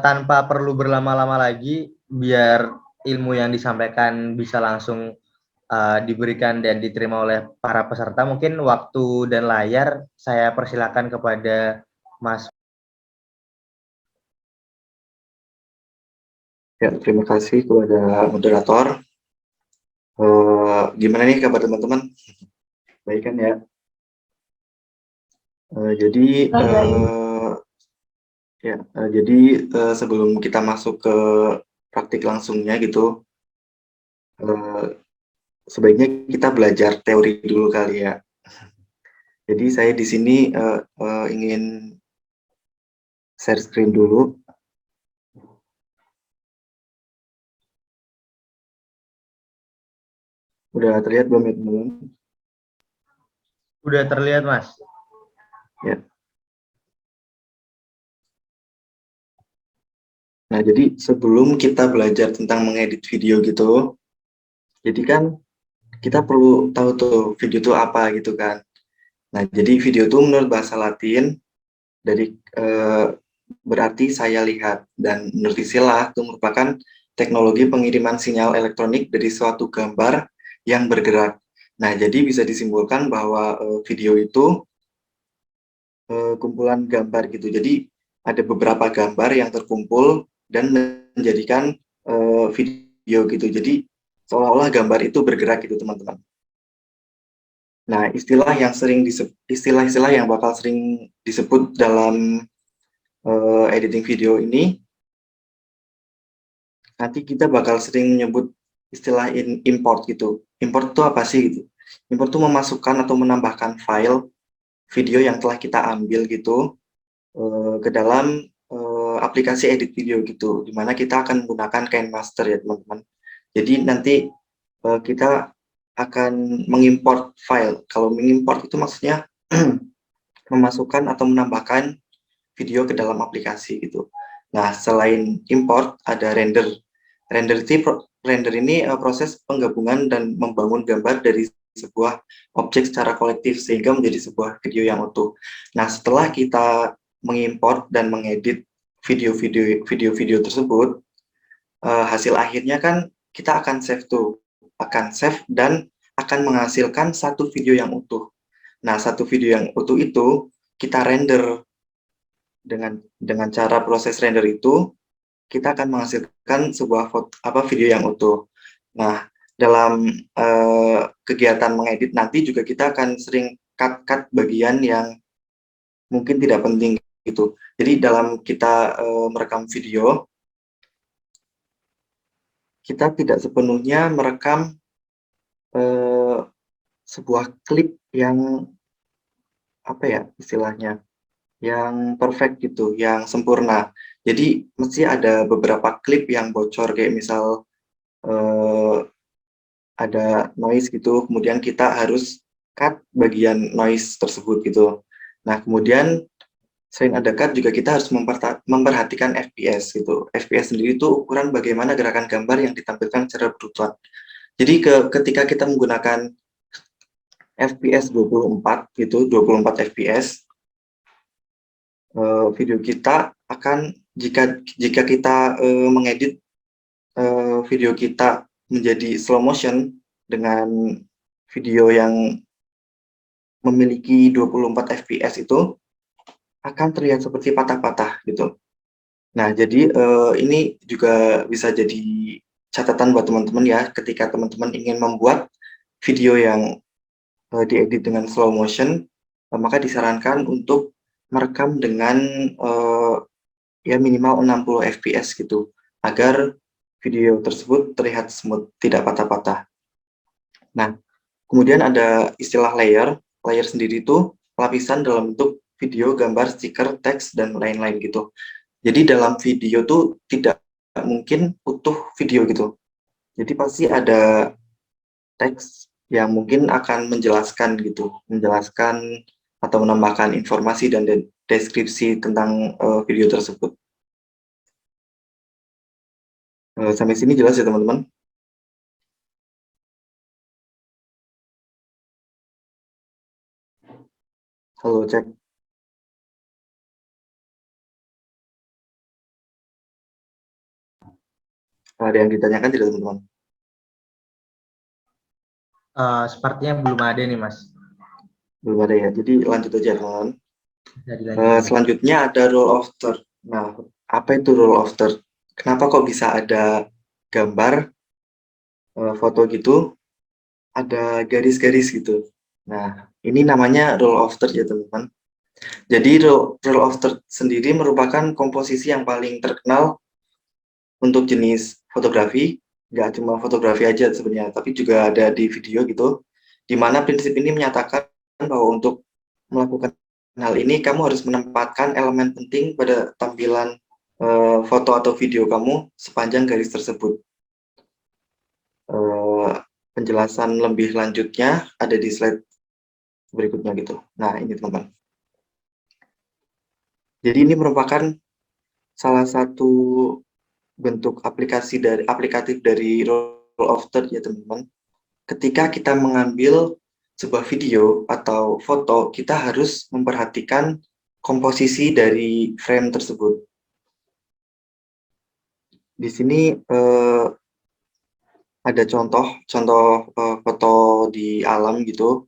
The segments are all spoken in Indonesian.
tanpa perlu berlama-lama lagi, biar ilmu yang disampaikan bisa langsung diberikan dan diterima oleh para peserta, mungkin waktu dan layar saya persilakan kepada Mas. Ya, terima kasih kepada moderator. Gimana nih kabar teman-teman? Baik kan ya? Jadi Baik. ya, jadi sebelum kita masuk ke praktik langsungnya gitu, eh, sebaiknya kita belajar teori dulu kali ya. Jadi saya di sini ingin share screen dulu. Udah terlihat belum ya teman-teman? Udah terlihat, Mas. Ya. Nah, jadi sebelum kita belajar tentang mengedit video gitu, jadi kan kita perlu tahu tuh video itu apa gitu kan. Nah, jadi video itu menurut bahasa Latin dari berarti saya lihat, dan menurut istilah itu merupakan teknologi pengiriman sinyal elektronik dari suatu gambar yang bergerak. Nah, jadi bisa disimpulkan bahwa video itu kumpulan gambar gitu. Jadi ada beberapa gambar yang terkumpul dan menjadikan video gitu. Jadi seolah-olah gambar itu bergerak gitu teman-teman. Nah, istilah-istilah yang bakal sering disebut dalam editing video ini, nanti kita bakal sering menyebut istilah import gitu. Import itu apa sih gitu? Import itu memasukkan atau menambahkan file video yang telah kita ambil gitu ke dalam aplikasi edit video gitu, dimana kita akan menggunakan KineMaster ya teman-teman. Jadi nanti kita akan mengimport file. Kalau mengimport itu maksudnya memasukkan atau menambahkan video ke dalam aplikasi gitu. Nah, selain import ada render. Render ini proses penggabungan dan membangun gambar dari sebuah objek secara kolektif sehingga menjadi sebuah video yang utuh. Nah, setelah kita mengimport dan mengedit video-video tersebut, hasil akhirnya kan kita akan save tuh, akan save dan akan menghasilkan satu video yang utuh. Nah, satu video yang utuh itu kita render dengan cara proses render itu kita akan menghasilkan sebuah video yang utuh. Nah, dalam kegiatan mengedit nanti juga kita akan sering cut bagian yang mungkin tidak penting gitu. Jadi dalam kita merekam video, kita tidak sepenuhnya merekam eh, sebuah klip yang apa ya istilahnya, yang perfect gitu, yang sempurna. Jadi mesti ada beberapa klip yang bocor kayak misal eh, ada noise gitu, kemudian kita harus cut bagian noise tersebut gitu. Nah, kemudian selain ada cut juga kita harus memperhatikan FPS gitu. FPS sendiri itu ukuran bagaimana gerakan gambar yang ditampilkan secara berurutan. Jadi ketika kita menggunakan FPS 24 gitu, 24 FPS, video kita akan jika kita mengedit video kita menjadi slow motion dengan video yang memiliki 24 fps itu akan terlihat seperti patah-patah gitu. Nah, jadi ini juga bisa jadi catatan buat teman-teman ya, ketika teman-teman ingin membuat video yang diedit dengan slow motion, maka disarankan untuk merekam dengan ya minimal 60 fps gitu, agar video tersebut terlihat smooth, tidak patah-patah. Nah, kemudian ada istilah layer. Layer sendiri itu lapisan dalam bentuk video, gambar, stiker, teks, dan lain-lain gitu. Jadi dalam video tuh tidak mungkin utuh video gitu. Jadi pasti ada teks yang mungkin akan menjelaskan gitu, menjelaskan atau menambahkan informasi dan deskripsi tentang video tersebut. Sampai sini jelas ya teman-teman? Halo, cek. Ada yang ditanyakan tidak teman-teman? Sepertinya belum ada nih, Mas. Belum ada ya, jadi lanjut aja teman-teman. Bisa dilanjutin. Selanjutnya ada rule of third. Nah, apa itu rule of third? Kenapa kok bisa ada gambar foto gitu, ada garis-garis gitu? Nah, ini namanya rule of third ya teman-teman. Jadi rule of third sendiri merupakan komposisi yang paling terkenal untuk jenis fotografi. Nggak cuma fotografi aja sebenarnya, tapi juga ada di video gitu, di mana prinsip ini menyatakan bahwa untuk melakukan hal ini, kamu harus menempatkan elemen penting pada tampilan foto atau video kamu sepanjang garis tersebut. Penjelasan lebih lanjutnya ada di slide berikutnya gitu. Nah, ini teman-teman. Jadi ini merupakan salah satu bentuk aplikatif dari rule of third ya teman-teman. Ketika kita mengambil sebuah video atau foto, kita harus memperhatikan komposisi dari frame tersebut. Di sini ada contoh foto di alam gitu.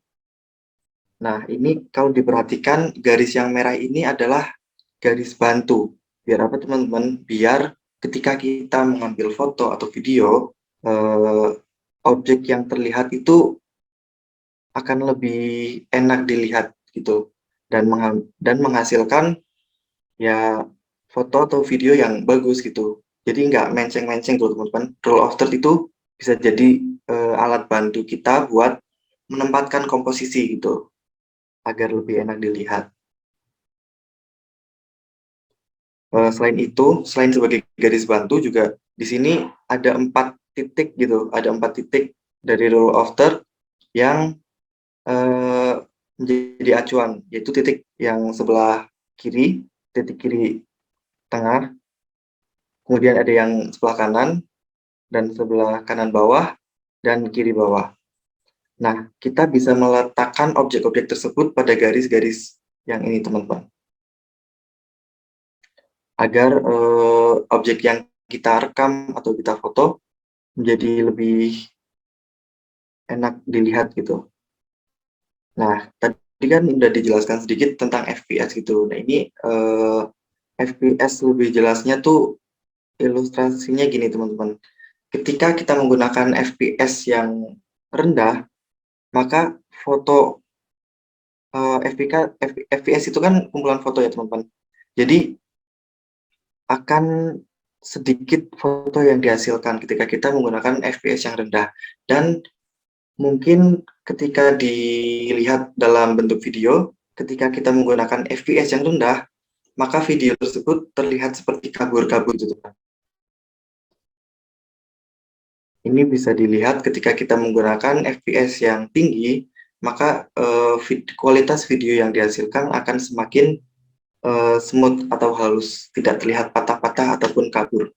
Nah, ini kalau diperhatikan garis yang merah ini adalah garis bantu. Biar apa teman-teman? Biar ketika kita mengambil foto atau video, objek yang terlihat itu akan lebih enak dilihat gitu, dan menghasilkan ya foto atau video yang bagus gitu. Jadi nggak menceng-menceng tuh teman-teman. Rule of third itu bisa jadi alat bantu kita buat menempatkan komposisi gitu agar lebih enak dilihat. Selain itu, selain sebagai garis bantu juga di sini ada 4 titik gitu, ada 4 titik dari rule of third yang menjadi acuan, yaitu titik yang sebelah kiri, titik kiri tengah, kemudian ada yang sebelah kanan, dan sebelah kanan bawah, dan kiri bawah. Nah, kita bisa meletakkan objek-objek tersebut pada garis-garis yang ini, teman-teman. Agar objek yang kita rekam atau kita foto menjadi lebih enak dilihat gitu. Nah, tadi kan udah dijelaskan sedikit tentang FPS gitu. Nah, ini FPS lebih jelasnya tuh ilustrasinya gini, teman-teman. Ketika kita menggunakan FPS yang rendah, maka foto FPS itu kan kumpulan foto ya, teman-teman. Jadi akan sedikit foto yang dihasilkan ketika kita menggunakan FPS yang rendah. Dan mungkin ketika dilihat dalam bentuk video, ketika kita menggunakan FPS yang rendah, maka video tersebut terlihat seperti kabur-kabur gitu. Ini bisa dilihat ketika kita menggunakan FPS yang tinggi, maka kualitas video yang dihasilkan akan semakin smooth atau halus, tidak terlihat patah-patah ataupun kabur.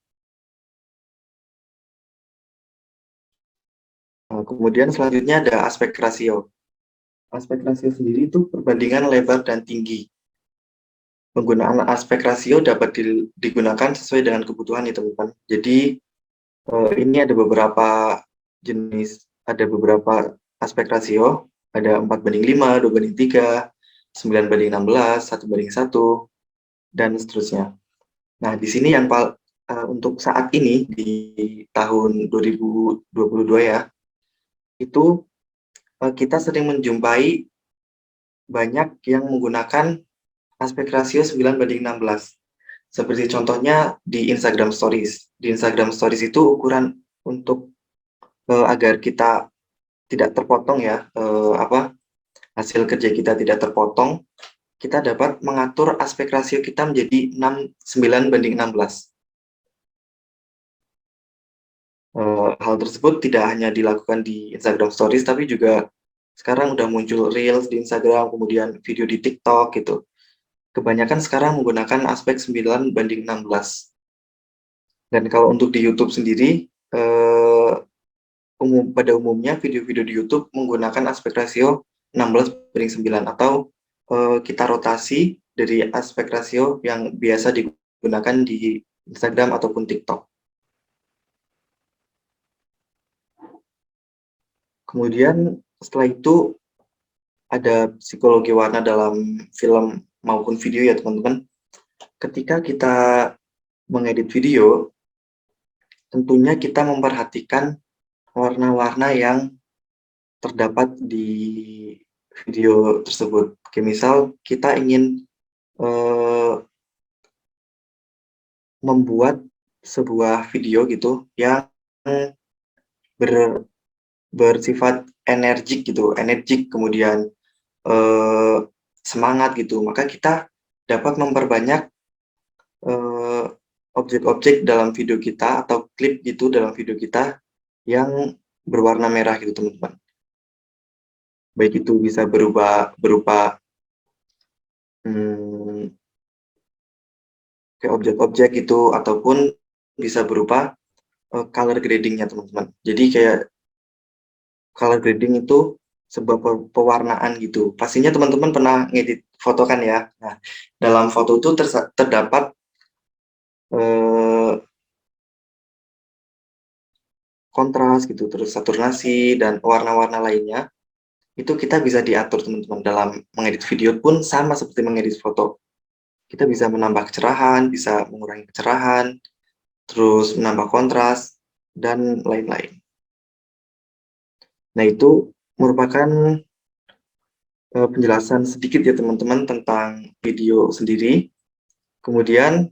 Kemudian selanjutnya ada aspek rasio. Aspek rasio sendiri itu perbandingan lebar dan tinggi. Penggunaan aspek rasio dapat digunakan sesuai dengan kebutuhan ya teman-teman. Jadi ini ada beberapa jenis, ada beberapa aspek rasio, ada 4:5, 2:3, 9:16, 1:1, dan seterusnya. Nah, di sini yang untuk saat ini di tahun 2022 ya, itu kita sering menjumpai banyak yang menggunakan aspek rasio 9:16. Seperti contohnya di Instagram Stories. Di Instagram Stories itu ukuran untuk agar kita tidak terpotong ya, hasil kerja kita tidak terpotong, kita dapat mengatur aspek rasio kita menjadi 9:16. Hal tersebut tidak hanya dilakukan di Instagram Stories, tapi juga sekarang udah muncul Reels di Instagram, kemudian video di TikTok gitu. Kebanyakan sekarang menggunakan aspek 9:16. Dan kalau untuk di YouTube sendiri, pada umumnya video-video di YouTube menggunakan aspek rasio 16:9 atau kita rotasi dari aspek rasio yang biasa digunakan di Instagram ataupun TikTok. Kemudian setelah itu ada psikologi warna dalam film maupun video ya teman-teman. Ketika kita mengedit video, tentunya kita memperhatikan warna-warna yang terdapat di video tersebut. Oke, misal kita ingin membuat sebuah video gitu yang bersifat energik gitu, energik kemudian semangat gitu, maka kita dapat memperbanyak objek-objek dalam video kita atau klip gitu dalam video kita yang berwarna merah gitu teman-teman. Baik itu bisa berupa kayak objek-objek gitu ataupun bisa berupa color gradingnya teman-teman. Jadi kayak color grading itu sebuah pewarnaan gitu. Pastinya teman-teman pernah ngedit foto kan ya. Nah, dalam foto itu terdapat kontras gitu, terus saturasi dan warna-warna lainnya. Itu kita bisa diatur teman-teman. Dalam mengedit video pun sama seperti mengedit foto. Kita bisa menambah kecerahan, bisa mengurangi kecerahan, terus menambah kontras, dan lain-lain. Nah, itu merupakan penjelasan sedikit ya teman-teman tentang video sendiri. Kemudian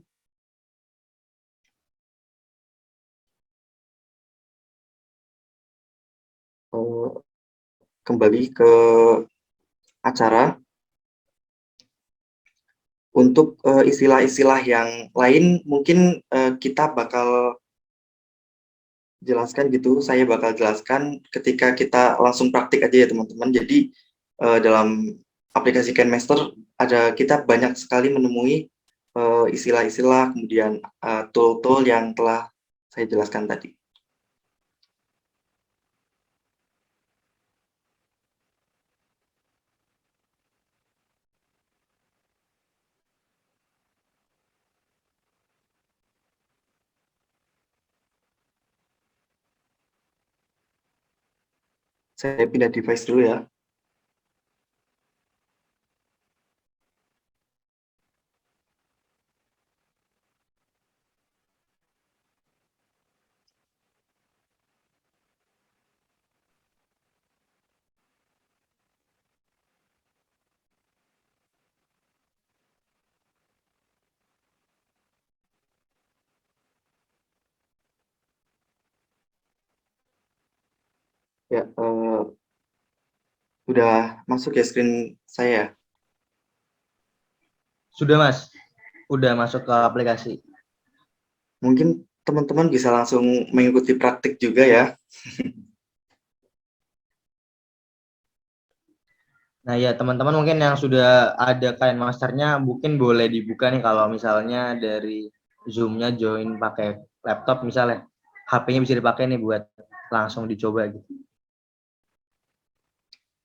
kembali ke acara. Untuk istilah-istilah yang lain mungkin kita bakal jelaskan gitu, saya bakal jelaskan ketika kita langsung praktik aja ya teman-teman. Jadi dalam aplikasi KineMaster kita banyak sekali menemui istilah-istilah kemudian tool-tool yang telah saya jelaskan tadi. Saya pindah device dulu ya. Ya, udah masuk ya screen saya. Sudah Mas, udah masuk ke aplikasi. Mungkin teman-teman bisa langsung mengikuti praktik juga ya. Nah ya teman-teman mungkin yang sudah ada KineMaster-nya mungkin boleh dibuka nih kalau misalnya dari Zoom-nya join pakai laptop misalnya. HP-nya bisa dipakai nih buat langsung dicoba gitu.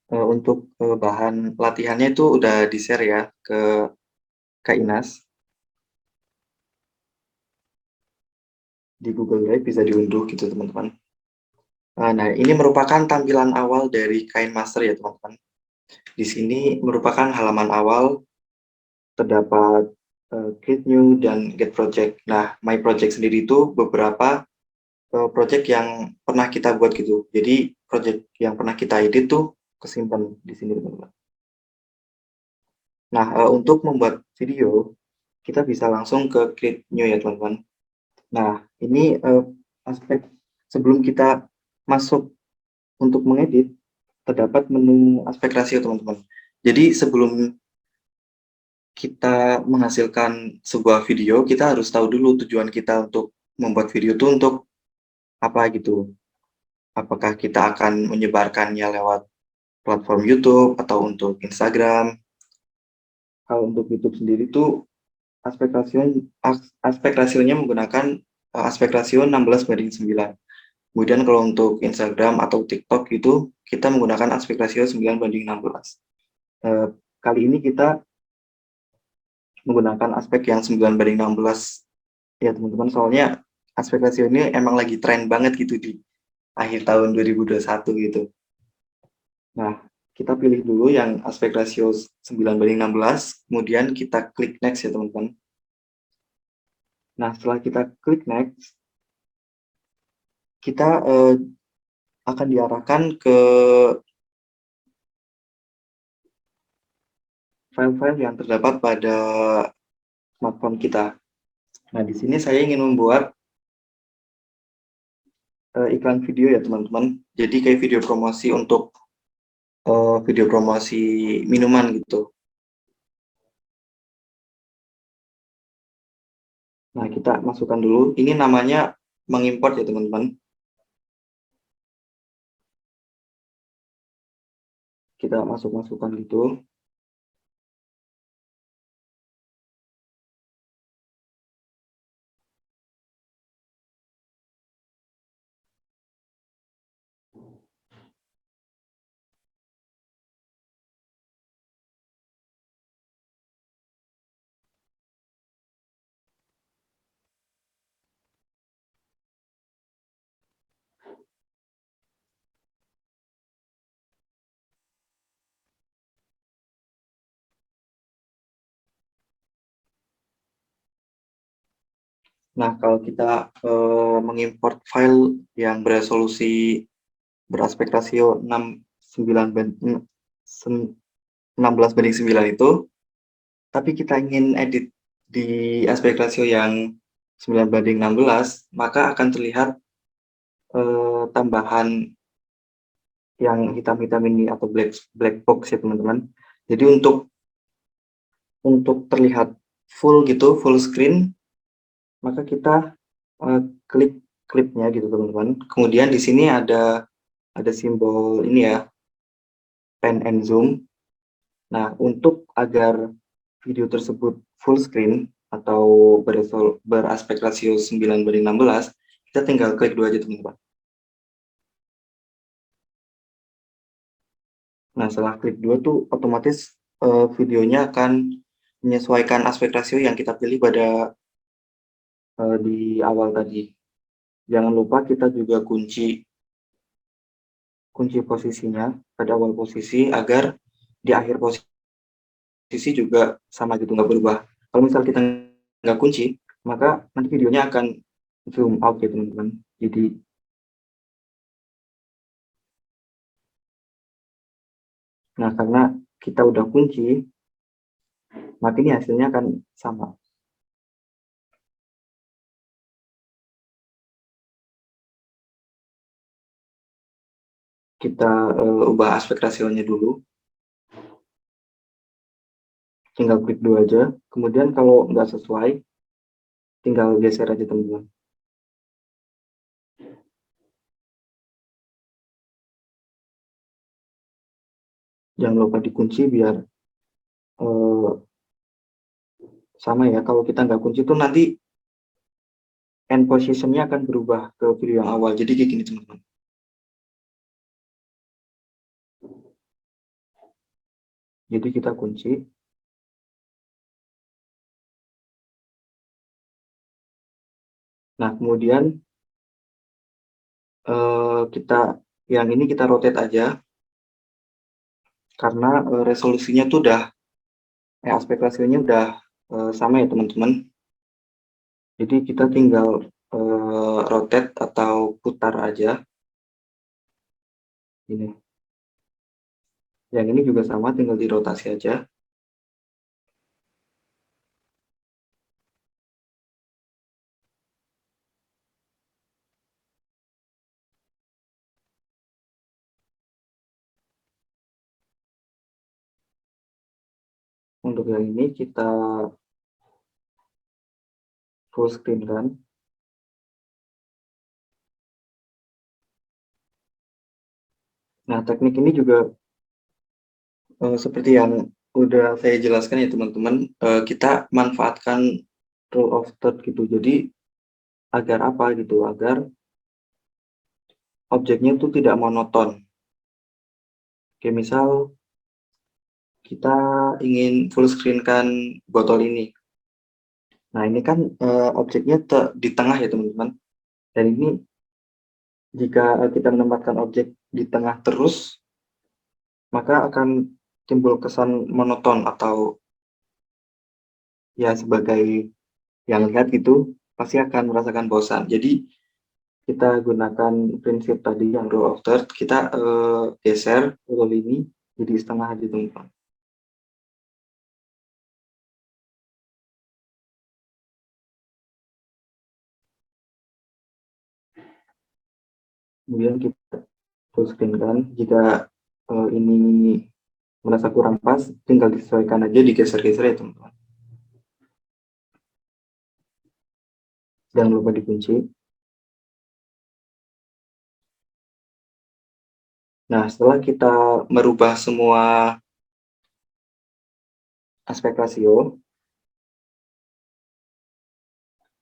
Untuk bahan latihannya itu udah di-share ya ke Kak Inas. Di Google Drive bisa diunduh gitu teman-teman. Nah, ini merupakan tampilan awal dari KineMaster ya teman-teman. Di sini merupakan halaman awal, terdapat Create New dan Get Project. Nah, My Project sendiri itu beberapa project yang pernah kita buat gitu. Jadi project yang pernah kita edit tuh kesimpan di sini teman-teman. Nah, untuk membuat video, kita bisa langsung ke Create New ya teman-teman. Nah, ini aspek sebelum kita masuk untuk mengedit, terdapat menu aspek rasio teman-teman. Jadi sebelum kita menghasilkan sebuah video, kita harus tahu dulu tujuan kita untuk membuat video itu untuk apa gitu. Apakah kita akan menyebarkannya lewat platform YouTube atau untuk Instagram. Kalau untuk YouTube sendiri itu aspek rasionya menggunakan aspek rasio 16:9. Kemudian kalau untuk Instagram atau TikTok itu kita menggunakan aspek rasio 9:16. Kali ini kita menggunakan aspek yang 9:16 ya teman-teman, soalnya aspek rasio ini emang lagi tren banget gitu di akhir tahun 2021 gitu. Nah, kita pilih dulu yang aspek rasio 9:16, kemudian kita klik next ya teman-teman. Nah, setelah kita klik next, kita akan diarahkan ke file-file yang terdapat pada smartphone kita. Nah, di sini saya ingin membuat iklan video ya teman-teman. Jadi kayak video promosi untuk video promosi minuman gitu. Nah, kita masukkan dulu. Ini namanya mengimport ya teman-teman. Kita masukkan gitu. Nah, kalau kita mengimport file yang beraspek rasio 16:9 itu, tapi kita ingin edit di aspek rasio yang 9:16, maka akan terlihat tambahan yang hitam-hitam ini atau black box ya teman-teman. Jadi untuk terlihat full gitu, full screen, maka kita klik klipnya gitu teman-teman. Kemudian di sini ada simbol ini ya, pan and zoom. Nah, untuk agar video tersebut full screen atau beraspek rasio 9:16, kita tinggal klik dua aja teman-teman. Nah, setelah klik dua tuh otomatis videonya akan menyesuaikan aspek rasio yang kita pilih pada di awal tadi. Jangan lupa kita juga kunci posisinya pada awal posisi agar di akhir posisi juga sama gitu, nggak berubah. Kalau misal kita nggak kunci, maka nanti videonya akan zoom out ya teman-teman. Jadi, nah karena kita udah kunci, maka ini hasilnya akan sama. Kita ubah aspek rasionya dulu. Tinggal klik dua aja. Kemudian kalau nggak sesuai, tinggal geser aja teman-teman. Jangan lupa dikunci biar sama ya. Kalau kita nggak kunci itu nanti end positionnya akan berubah ke video yang awal. Jadi kayak gini teman-teman. Jadi kita kunci. Nah, kemudian yang ini kita rotate aja karena resolusinya tuh udah aspek rasionya udah sama ya teman-teman. Jadi kita tinggal rotate atau putar aja. Ini. Yang ini juga sama, tinggal dirotasi aja. Untuk yang ini kita full screen kan. Nah, teknik ini juga seperti yang udah saya jelaskan ya teman-teman, kita manfaatkan rule of third gitu. Jadi agar apa gitu, agar objeknya itu tidak monoton. Oke, misal kita ingin full screen kan botol ini. Nah, ini kan objeknya di tengah ya teman-teman. Dan ini jika kita menempatkan objek di tengah terus, maka akan timbul kesan monoton atau ya sebagai yang lihat gitu pasti akan merasakan bosan. Jadi kita gunakan prinsip tadi yang rule of third, kita geser rule ini jadi setengah aja teman-teman. Kemudian kita full screen kan, jika ini merasa kurang pas, tinggal disesuaikan aja, digeser-geser ya teman-teman. Jangan lupa dikunci. Nah, setelah kita merubah semua aspek rasio,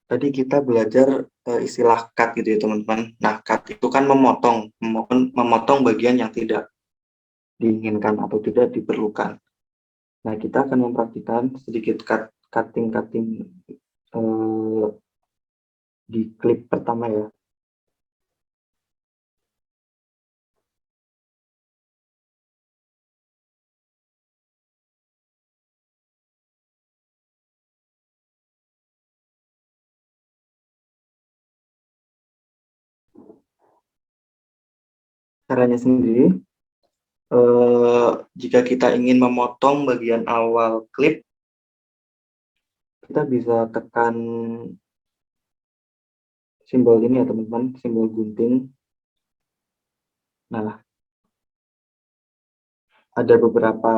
tadi kita belajar istilah cut gitu ya teman-teman. Nah, cut itu kan memotong bagian yang tidak diinginkan atau tidak diperlukan. Nah, kita akan mempraktikkan sedikit cutting di klip pertama ya. Caranya sendiri, jika kita ingin memotong bagian awal klip, kita bisa tekan simbol ini ya teman-teman, simbol gunting. Nah, ada beberapa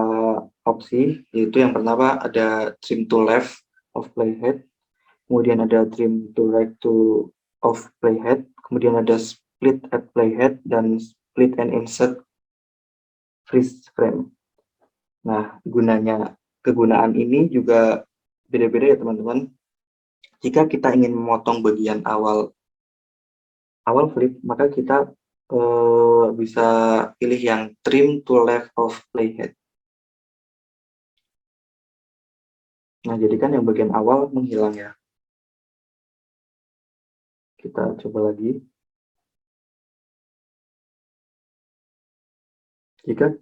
opsi, yaitu yang pertama ada trim to left of playhead, kemudian ada trim to right of playhead, kemudian ada split at playhead, dan split and insert freeze frame. Nah, kegunaan ini juga beda-beda ya teman-teman. Jika kita ingin memotong bagian awal flip, maka kita bisa pilih yang trim to left of playhead. Nah, jadi kan yang bagian awal menghilang ya. Kita coba lagi. Jika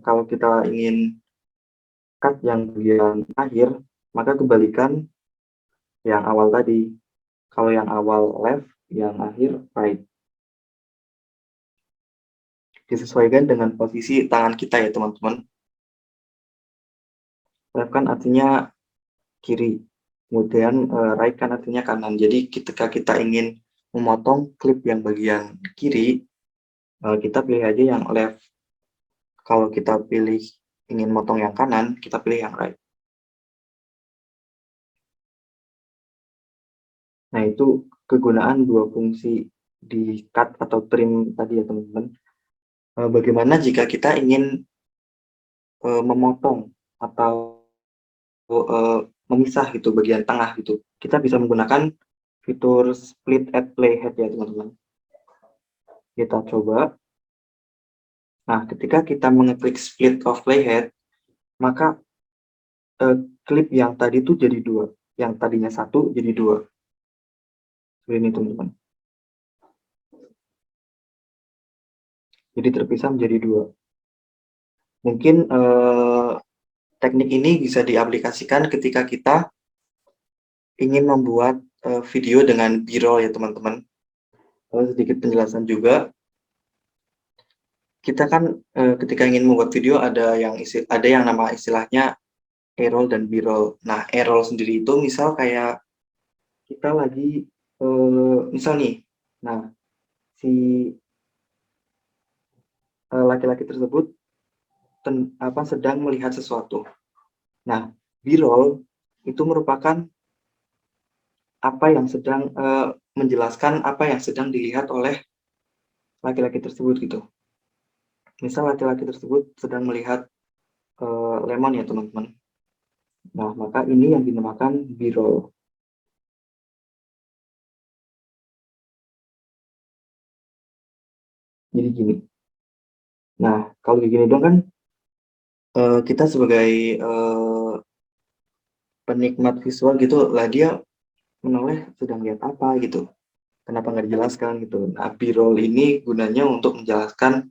kalau kita ingin cut yang bagian akhir, maka kebalikan yang awal tadi. Kalau yang awal left, yang akhir right. Disesuaikan dengan posisi tangan kita ya teman-teman. Left kan artinya kiri, kemudian right kan artinya kanan. Jadi ketika kita ingin memotong klip yang bagian kiri, kita pilih aja yang left. Kalau kita ingin motong yang kanan, kita pilih yang right. Nah, itu kegunaan dua fungsi di cut atau trim tadi ya teman-teman. Bagaimana jika kita ingin memotong atau memisah gitu bagian tengah gitu? Kita bisa menggunakan fitur split at playhead ya teman-teman. Kita coba. Nah, ketika kita mengeklik split of playhead, maka klip yang tadi itu jadi dua. Yang tadinya satu jadi dua. Seperti ini teman-teman. Jadi terpisah menjadi dua. Mungkin teknik ini bisa diaplikasikan ketika kita ingin membuat video dengan B-roll ya teman-teman. Sedikit penjelasan juga. Kita kan ketika ingin membuat video ada yang nama istilahnya A-roll dan B-roll. Nah, A-roll sendiri itu misal kayak kita lagi misal nih, nah si laki-laki tersebut sedang melihat sesuatu. Nah, B-roll itu merupakan apa yang sedang menjelaskan apa yang sedang dilihat oleh laki-laki tersebut gitu. Misal laki-laki tersebut sedang melihat lemon ya teman-teman. Nah, maka ini yang dinamakan B-roll. Jadi gini. Nah, kalau begini dong kan kita sebagai penikmat visual gitu lah, dia menoleh sedang lihat apa gitu. Kenapa nggak dijelaskan gitu. Nah, B-roll ini gunanya untuk menjelaskan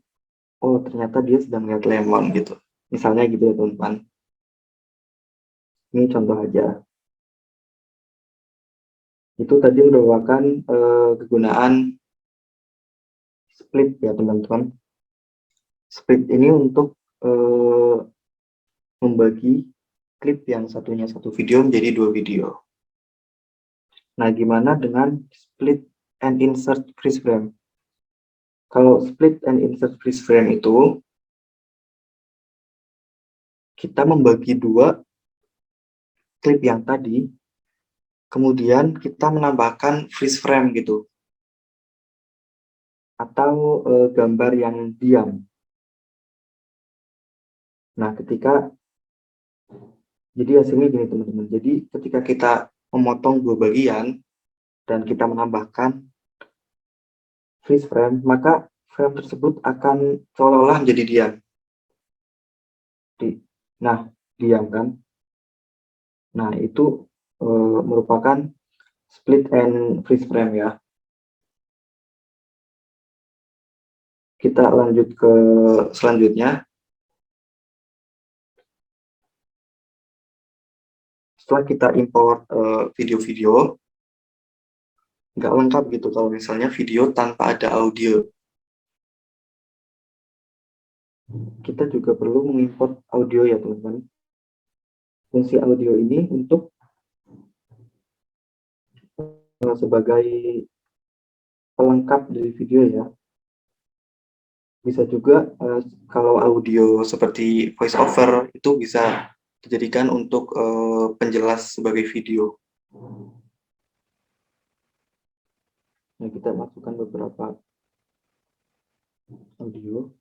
oh ternyata dia sedang melihat lemon gitu. Misalnya gitu ya teman-teman. Ini contoh aja. Itu tadi merupakan kegunaan split ya teman-teman. Split ini untuk membagi klip yang satunya satu video menjadi dua video. Nah, gimana dengan split and insert freeze frame? Kalau split and insert freeze frame itu, kita membagi dua klip yang tadi, kemudian kita menambahkan freeze frame gitu, atau gambar yang diam. Nah, jadi hasilnya gini teman-teman, jadi ketika kita memotong dua bagian, dan kita menambahkan freeze frame, maka frame tersebut akan seolah-olah menjadi diam. Nah, diam kan? Nah, itu merupakan split and freeze frame ya. Kita lanjut ke selanjutnya. Setelah kita import video-video, nggak lengkap gitu kalau misalnya video tanpa ada audio. Kita juga perlu mengimport audio ya teman-teman. Fungsi audio ini untuk sebagai pelengkap dari video ya. Bisa juga kalau audio seperti voice over itu bisa dijadikan untuk penjelas sebagai video. Nah, kita masukkan beberapa audio.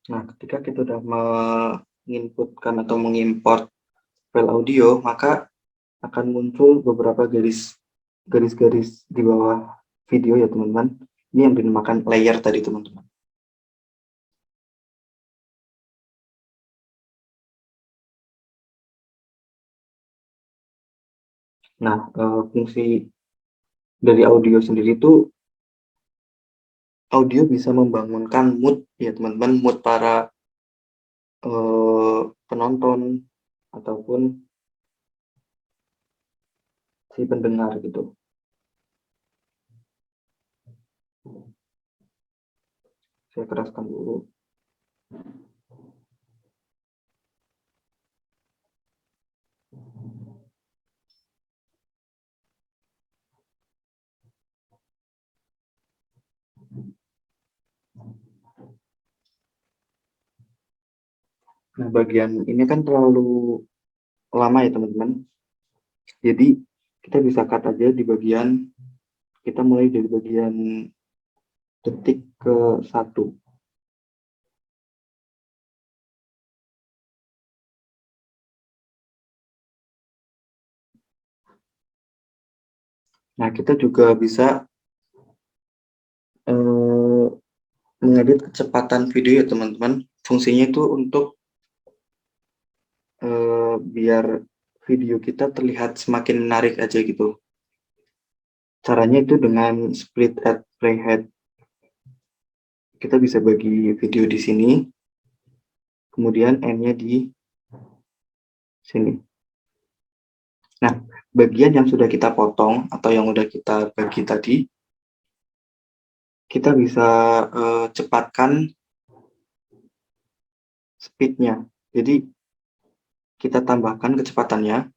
Nah, ketika kita sudah menginputkan atau mengimport file audio, maka akan muncul beberapa garis-garis di bawah video ya teman-teman. Ini yang dinamakan layer tadi teman-teman. Nah, fungsi dari audio sendiri itu, audio bisa membangunkan mood ya teman-teman, mood para penonton ataupun si pendengar gitu. Saya keraskan dulu. Nah, bagian ini kan terlalu lama ya teman-teman. Jadi kita bisa cut aja di bagian, kita mulai dari bagian detik ke 1. Nah, kita juga bisa mengedit kecepatan video ya teman-teman. Fungsinya itu untuk biar video kita terlihat semakin menarik aja gitu. Caranya itu dengan split at playhead. Kita bisa bagi video di sini, kemudian N-nya di sini. Nah, bagian yang sudah kita potong atau yang sudah kita bagi tadi, kita bisa cepatkan speed-nya. Jadi kita tambahkan kecepatannya.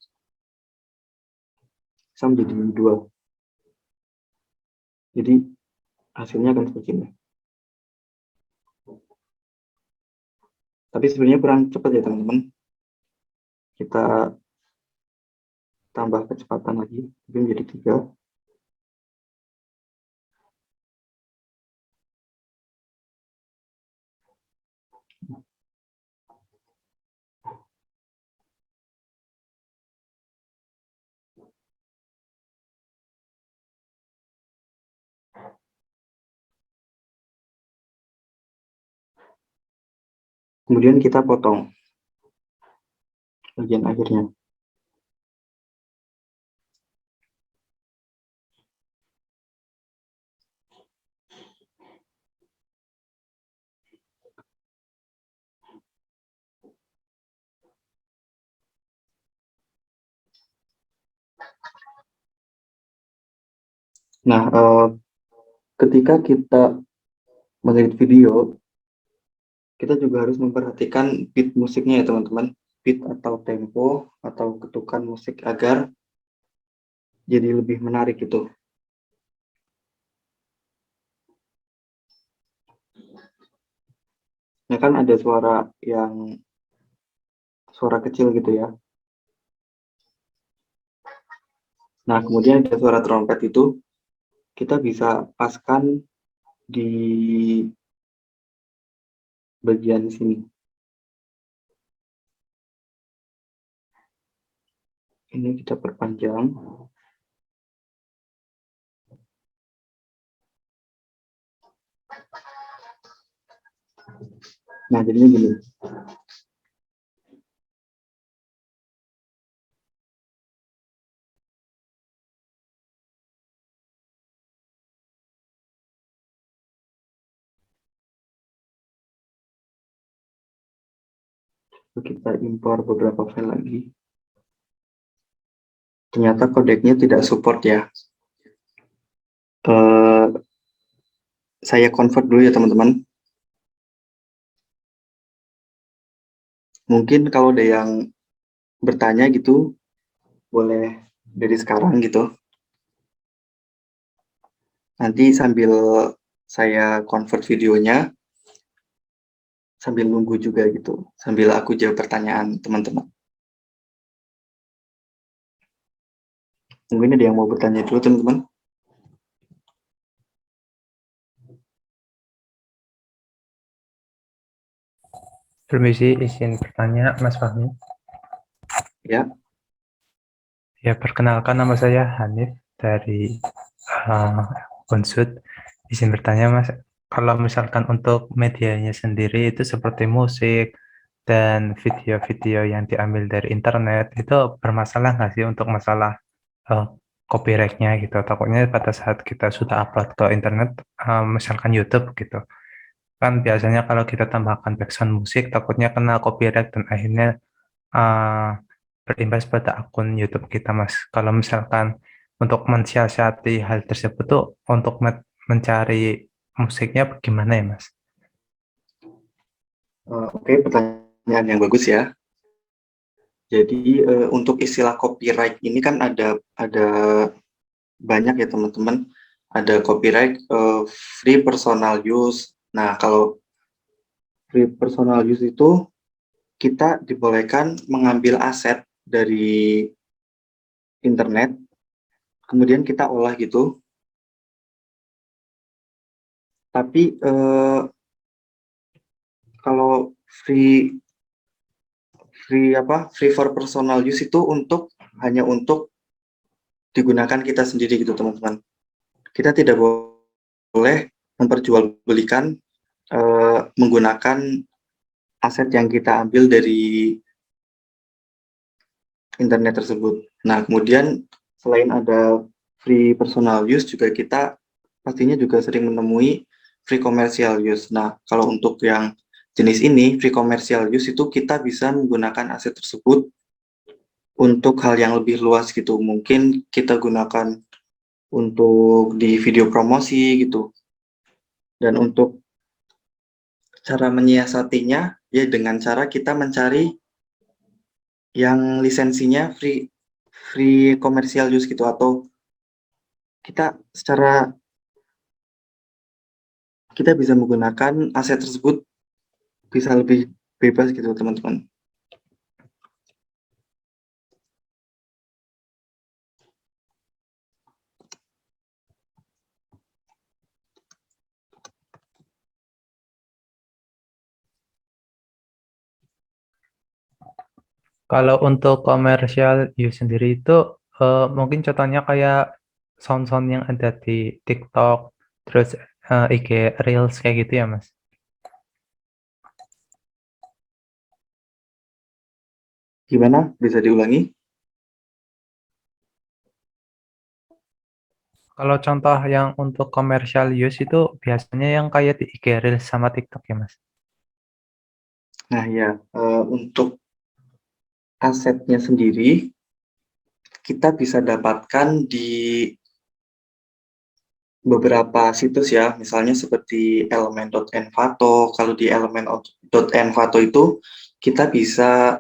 sama jadi 2. Jadi hasilnya akan seperti ini. Tapi sebenarnya kurang cepat ya teman-teman. Kita tambah kecepatan lagi, jadi menjadi 3. Kemudian kita potong bagian akhirnya. Nah, ketika kita melihat video, kita juga harus memperhatikan beat musiknya ya teman-teman. Beat atau tempo atau ketukan musik agar jadi lebih menarik gitu. Nah kan ada suara kecil gitu ya. Nah kemudian ada suara trompet itu kita bisa paskan di bagian sini. Ini kita perpanjang. Nah jadinya gini. Kita impor beberapa file lagi. Ternyata kodeknya tidak support ya. Saya convert dulu ya teman-teman. Mungkin kalau ada yang bertanya gitu, boleh dari sekarang gitu. Nanti sambil saya convert videonya, sambil nunggu juga gitu, sambil aku jawab pertanyaan teman-teman. Mungkin ada yang mau bertanya dulu teman-teman. Permisi, izin bertanya, Mas Fahmi. Ya, Ya, perkenalkan nama saya Hanif dari Unsud. Izin bertanya, Mas, kalau misalkan untuk medianya sendiri itu seperti musik dan video-video yang diambil dari internet, itu bermasalah nggak sih untuk masalah eh, copyright-nya gitu? Takutnya pada saat kita sudah upload ke internet, misalkan YouTube gitu, kan biasanya kalau kita tambahkan background musik, takutnya kena copyright dan akhirnya uh, berimbas pada akun YouTube kita, Mas. Kalau misalkan untuk mensiasati hal tersebut tuh untuk mencari musiknya gimana ya, Mas? oke, pertanyaan yang bagus ya. Jadi untuk istilah copyright ini kan ada banyak ya teman-teman. Ada copyright free personal use. Nah, kalau free personal use itu kita dibolehkan mengambil aset dari internet, kemudian kita olah gitu. Tapi kalau free for personal use itu hanya untuk digunakan kita sendiri gitu teman-teman. Kita tidak boleh memperjualbelikan menggunakan aset yang kita ambil dari internet tersebut. Nah, kemudian selain ada free personal use juga kita pastinya juga sering menemui free commercial use. Nah, kalau untuk yang jenis ini, free commercial use itu kita bisa menggunakan aset tersebut untuk hal yang lebih luas gitu. Mungkin kita gunakan untuk di video promosi gitu. Dan untuk cara menyiasatinya ya dengan cara kita mencari yang lisensinya free commercial use gitu, atau kita bisa menggunakan aset tersebut bisa lebih bebas gitu teman-teman. Kalau untuk komersial use sendiri itu mungkin contohnya kayak sound-sound yang ada di TikTok, terus IG Reels kayak gitu ya, Mas. Gimana? Bisa diulangi? Kalau contoh yang untuk komersial use itu biasanya yang kayak di IG Reels sama TikTok ya, Mas. Nah ya, untuk asetnya sendiri kita bisa dapatkan di beberapa situs ya, misalnya seperti elemen.envato. Kalau di elemen.envato itu kita bisa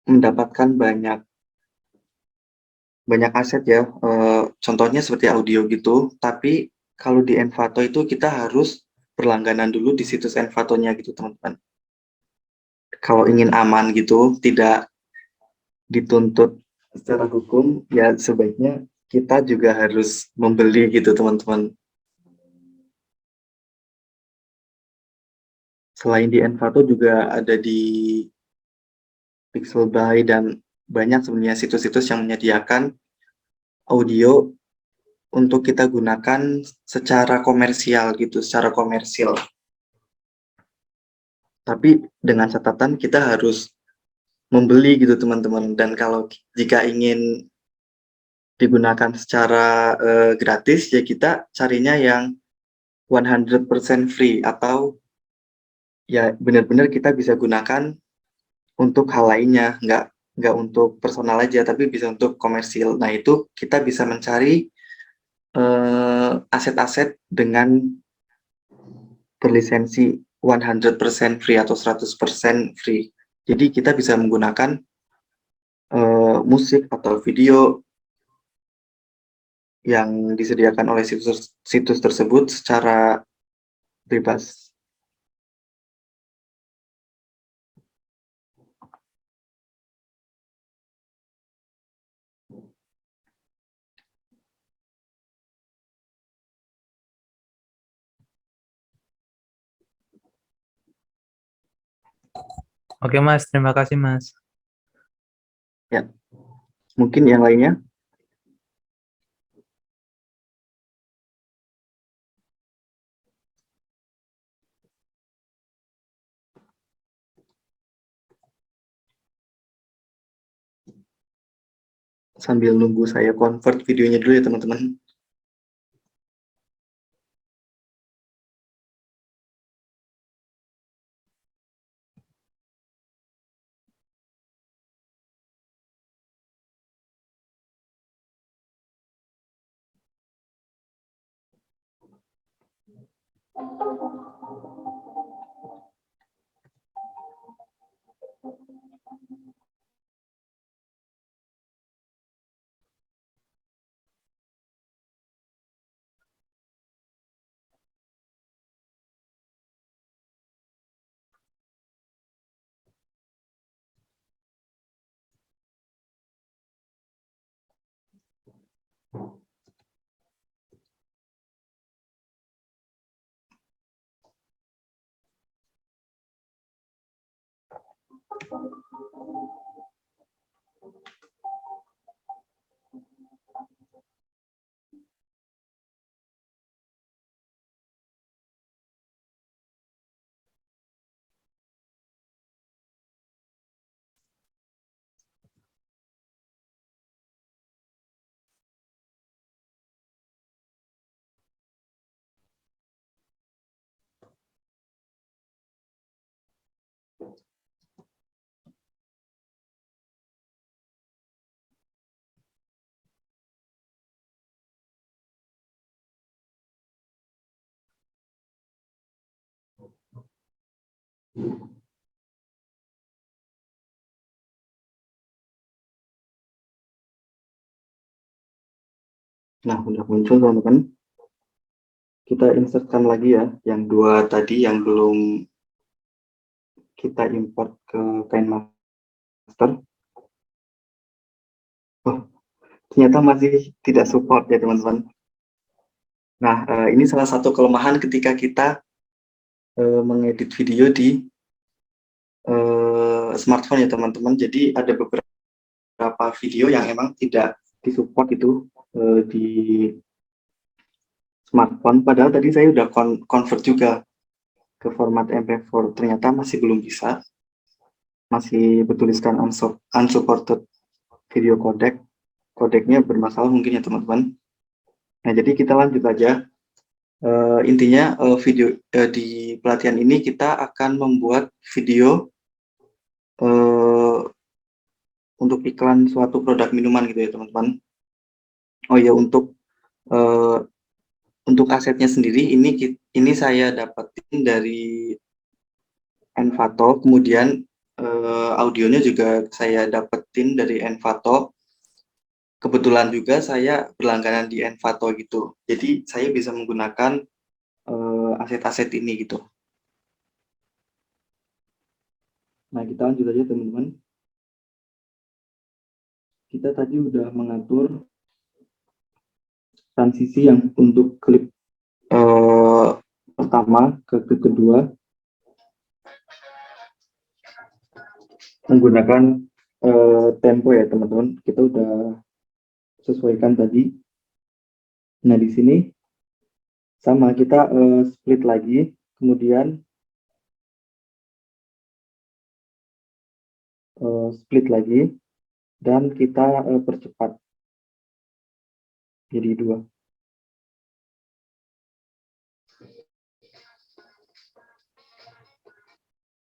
mendapatkan banyak aset ya, contohnya seperti audio gitu. Tapi kalau di Envato itu kita harus berlangganan dulu di situs Envato-nya gitu teman-teman. Kalau ingin aman gitu, tidak dituntut secara hukum, ya sebaiknya kita juga harus membeli gitu teman-teman. Selain di Envato juga ada di Pixelbuy dan banyak sebenarnya situs-situs yang menyediakan audio untuk kita gunakan secara komersial gitu, secara komersil. Tapi dengan catatan kita harus membeli gitu teman-teman. Dan kalau jika ingin digunakan secara gratis, ya kita carinya yang 100% free, atau ya benar-benar kita bisa gunakan untuk hal lainnya, nggak untuk personal aja, tapi bisa untuk komersil. Nah itu kita bisa mencari aset-aset dengan berlisensi 100% free atau 100% free. Jadi kita bisa menggunakan musik atau video yang disediakan oleh situs tersebut secara bebas. Oke, Mas. Terima kasih, Mas. Ya, mungkin yang lainnya. Sambil nunggu saya convert videonya dulu ya teman-teman. Nah, udah muncul teman-teman. Kita insertkan lagi ya, yang dua tadi yang belum kita import ke KineMaster. Oh, ternyata masih tidak support ya teman-teman. Nah, ini salah satu kelemahan ketika kita mengedit video di smartphone ya teman-teman. Jadi ada beberapa video yang emang tidak disupport itu di smartphone. Padahal tadi saya udah convert juga ke format MP4. Ternyata masih belum bisa. Masih bertuliskan unsupported video codec. Codecnya bermasalah mungkin ya teman-teman. Nah, jadi kita lanjut aja. Intinya video di pelatihan ini kita akan membuat video untuk iklan suatu produk minuman gitu ya teman-teman. Oh ya, untuk asetnya sendiri ini saya dapetin dari Envato, kemudian audionya juga saya dapetin dari Envato. Kebetulan juga saya berlangganan di Envato gitu. Jadi saya bisa menggunakan aset-aset ini gitu. Nah, kita lanjut aja teman-teman. Kita tadi udah mengatur transisi yang untuk klip pertama ke klip kedua menggunakan tempo ya teman-teman. Kita udah sesuaikan tadi. Nah, di sini sama kita split lagi, kemudian split lagi, dan kita percepat jadi 2.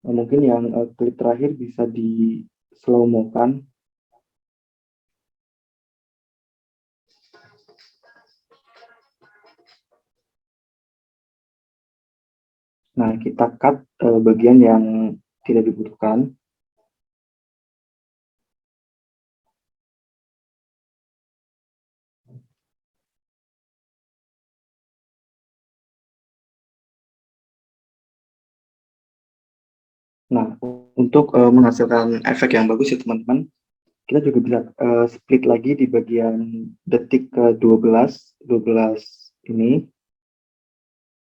Nah, mungkin yang klip terakhir bisa di slow mo-kan. Nah, kita cut bagian yang tidak dibutuhkan. Nah, untuk menghasilkan efek yang bagus ya teman-teman, kita juga bisa split lagi di bagian detik ke 12 ini.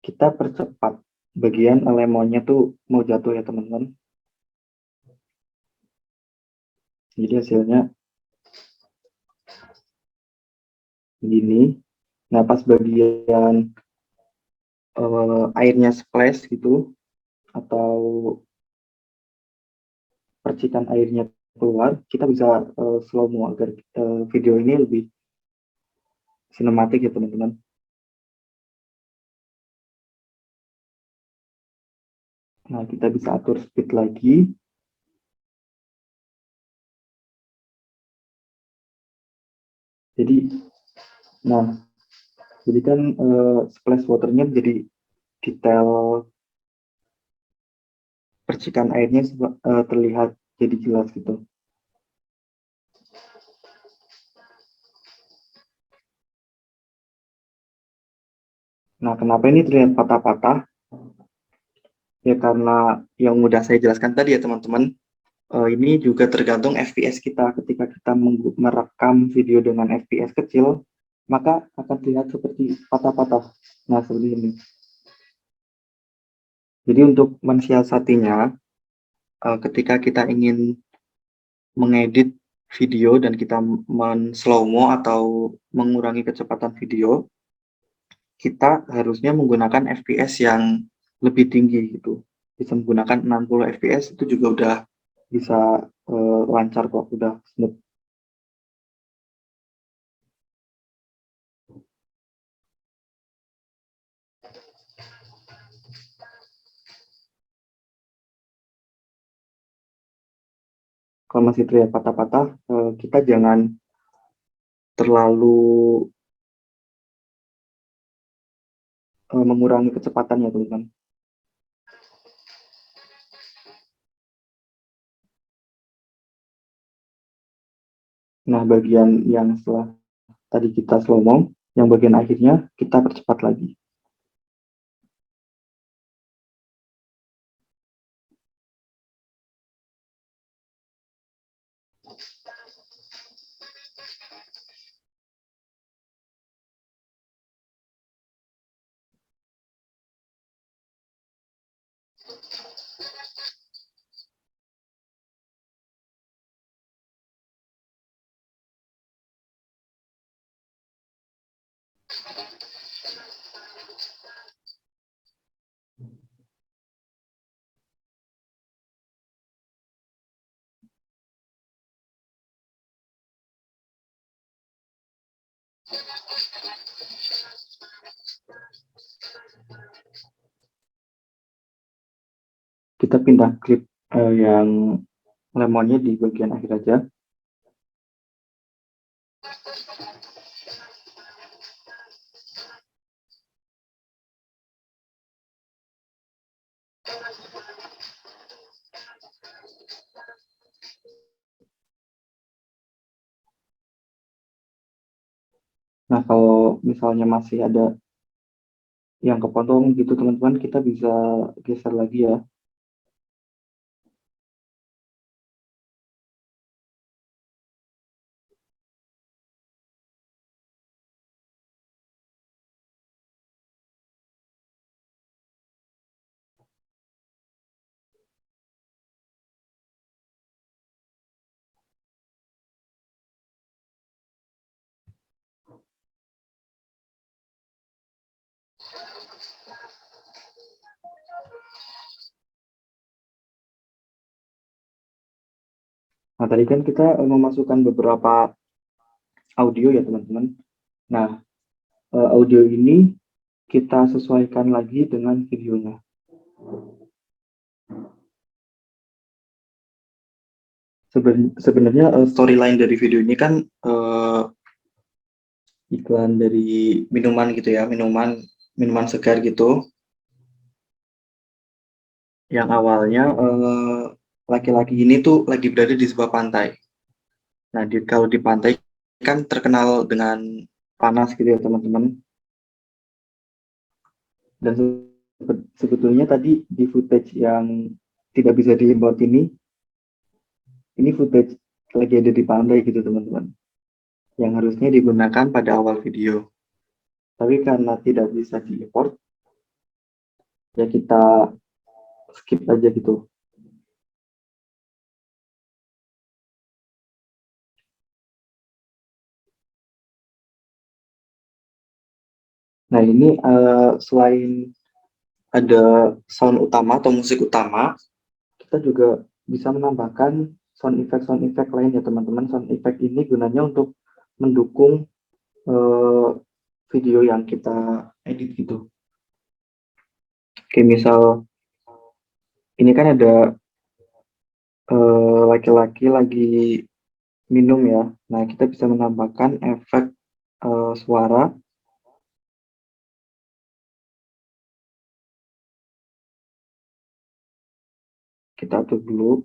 Kita percepat bagian lemonnya tuh mau jatuh ya teman-teman. Jadi hasilnya gini. Nah, pas bagian airnya splash gitu, atau percikan airnya keluar, kita bisa slow mo agar video ini lebih sinematik ya teman-teman. Nah, kita bisa atur speed lagi. Jadi kan splash waternya jadi detail percikan airnya terlihat jadi jelas gitu. Nah, kenapa ini terlihat patah-patah? Ya karena yang mudah saya jelaskan tadi ya teman-teman, ini juga tergantung FPS kita. Ketika kita merekam video dengan FPS kecil, maka akan terlihat seperti patah-patah. Nah, seperti ini. Jadi untuk mensiasatinya, ketika kita ingin mengedit video dan kita men-slow-mo atau mengurangi kecepatan video, kita harusnya menggunakan FPS yang lebih tinggi gitu. Bisa menggunakan 60 FPS itu juga udah bisa lancar kok, udah smooth. Kalau masih terlihat patah-patah, kita jangan terlalu mengurangi kecepatannya teman-teman. Nah, bagian yang setelah tadi kita slow mo, Yang bagian akhirnya kita percepat lagi. Kita pindah klip yang lemonnya di bagian akhir aja. Nah, kalau misalnya masih ada yang kepotong gitu teman-teman, kita bisa geser lagi ya. Nah, tadi kan kita memasukkan beberapa audio ya teman-teman. Nah, audio ini kita sesuaikan lagi dengan videonya. Sebenarnya storyline dari video ini kan iklan dari minuman gitu ya, minuman segar gitu. Yang awalnya laki-laki ini tuh lagi berada di sebuah pantai. Nah, kalau di pantai kan terkenal dengan panas gitu ya teman-teman. Dan sebetulnya tadi di footage yang tidak bisa diimport ini footage lagi ada di pantai gitu teman-teman. Yang harusnya digunakan pada awal video. Tapi karena tidak bisa diimport, ya kita skip aja gitu. Nah, ini selain ada sound utama atau musik utama, kita juga bisa menambahkan sound effect lain ya teman-teman. Sound effect ini gunanya untuk mendukung video yang kita edit gitu. Kayak misal ini kan ada laki-laki lagi minum ya. Nah, kita bisa menambahkan efek suara. Kita atur dulu.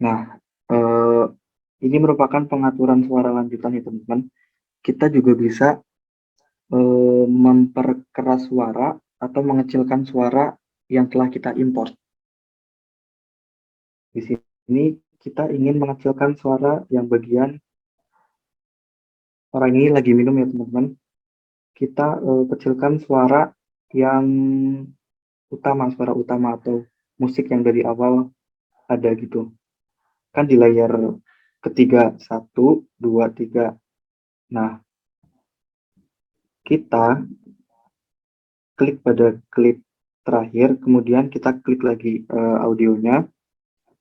Nah, ini merupakan pengaturan suara lanjutan ya teman-teman. Kita juga bisa memperkeras suara atau mengecilkan suara yang telah kita import. Di sini kita ingin mengecilkan suara yang bagian orang ini lagi minum ya teman-teman. Kita kecilkan suara yang suara utama atau musik yang dari awal ada gitu. Kan di layar ketiga, 1, 2, 3. Nah, kita klik pada klip terakhir, kemudian kita klik lagi audionya,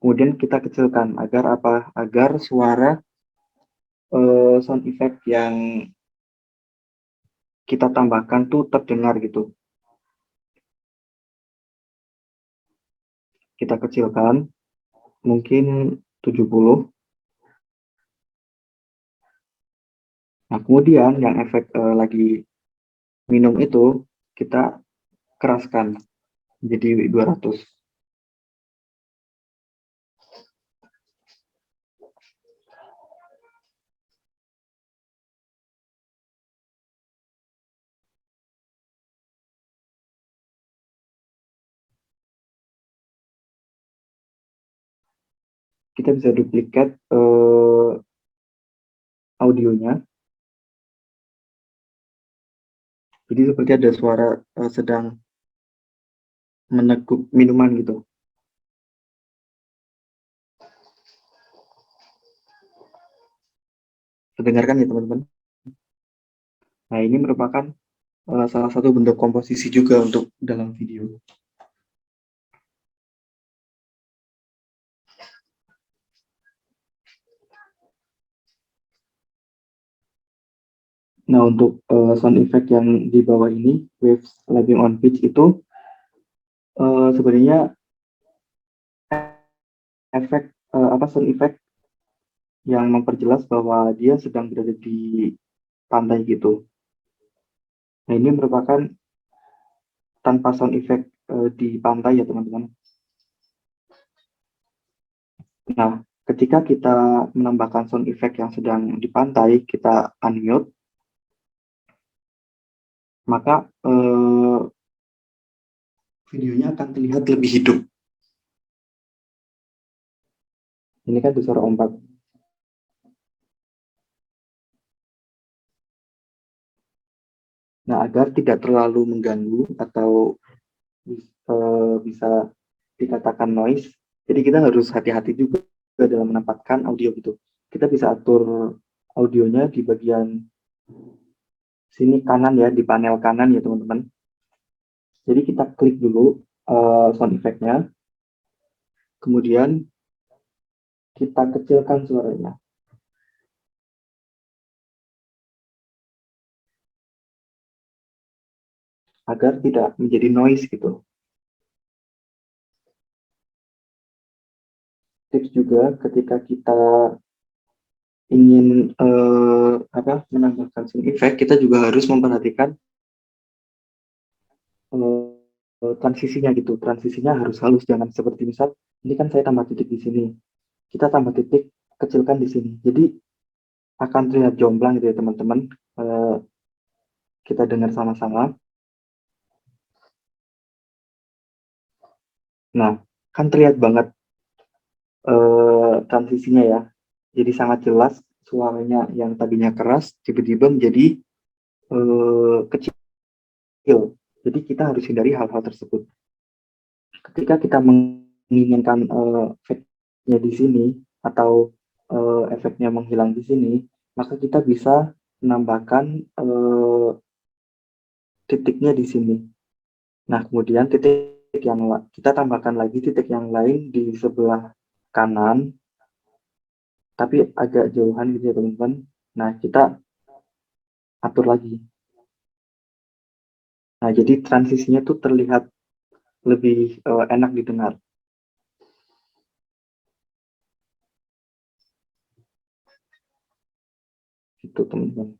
kemudian kita kecilkan agar apa? Agar suara sound effect yang kita tambahkan tuh terdengar gitu. Kita kecilkan, mungkin 70. Nah, kemudian yang efek lagi minum itu kita keraskan jadi 200. Kita bisa duplikat audionya. Jadi seperti ada suara sedang meneguk minuman gitu. Terdengarkan ya teman-teman. Nah, ini merupakan salah satu bentuk komposisi juga untuk dalam video. Nah, untuk sound effect yang di bawah ini, waves lapping on pitch itu sebenarnya efek sound effect yang memperjelas bahwa dia sedang berada di pantai gitu. Nah, ini merupakan tanpa sound effect di pantai ya teman-teman. Nah, ketika kita menambahkan sound effect yang sedang di pantai, kita unmute, maka videonya akan terlihat lebih hidup. Ini kan suara ombak. Nah, agar tidak terlalu mengganggu atau bisa dikatakan noise, jadi kita harus hati-hati juga dalam menempatkan audio gitu. Kita bisa atur audionya di bagian sini kanan ya, di panel kanan ya teman-teman. Jadi kita klik dulu sound effect-nya, kemudian kita kecilkan suaranya. Agar tidak menjadi noise gitu. Tips juga ketika kita ingin menambahkan sound effect, kita juga harus memperhatikan transisinya gitu. Transisinya harus halus, jangan seperti misal ini kan saya tambah titik di sini, kita tambah titik, kecilkan di sini. Jadi akan terlihat jomplang gitu ya teman-teman. Kita dengar sama-sama. Nah, kan terlihat banget transisinya ya. Jadi sangat jelas suaranya yang tadinya keras tiba-tiba menjadi kecil. Jadi kita harus hindari hal-hal tersebut. Ketika kita menginginkan efeknya di sini atau efeknya menghilang di sini, maka kita bisa menambahkan titiknya di sini. Nah, kemudian kita tambahkan lagi titik yang lain di sebelah kanan, tapi agak jauhan gitu ya teman-teman. Nah, kita atur lagi. Nah, jadi transisinya tuh terlihat lebih enak didengar. Gitu teman-teman.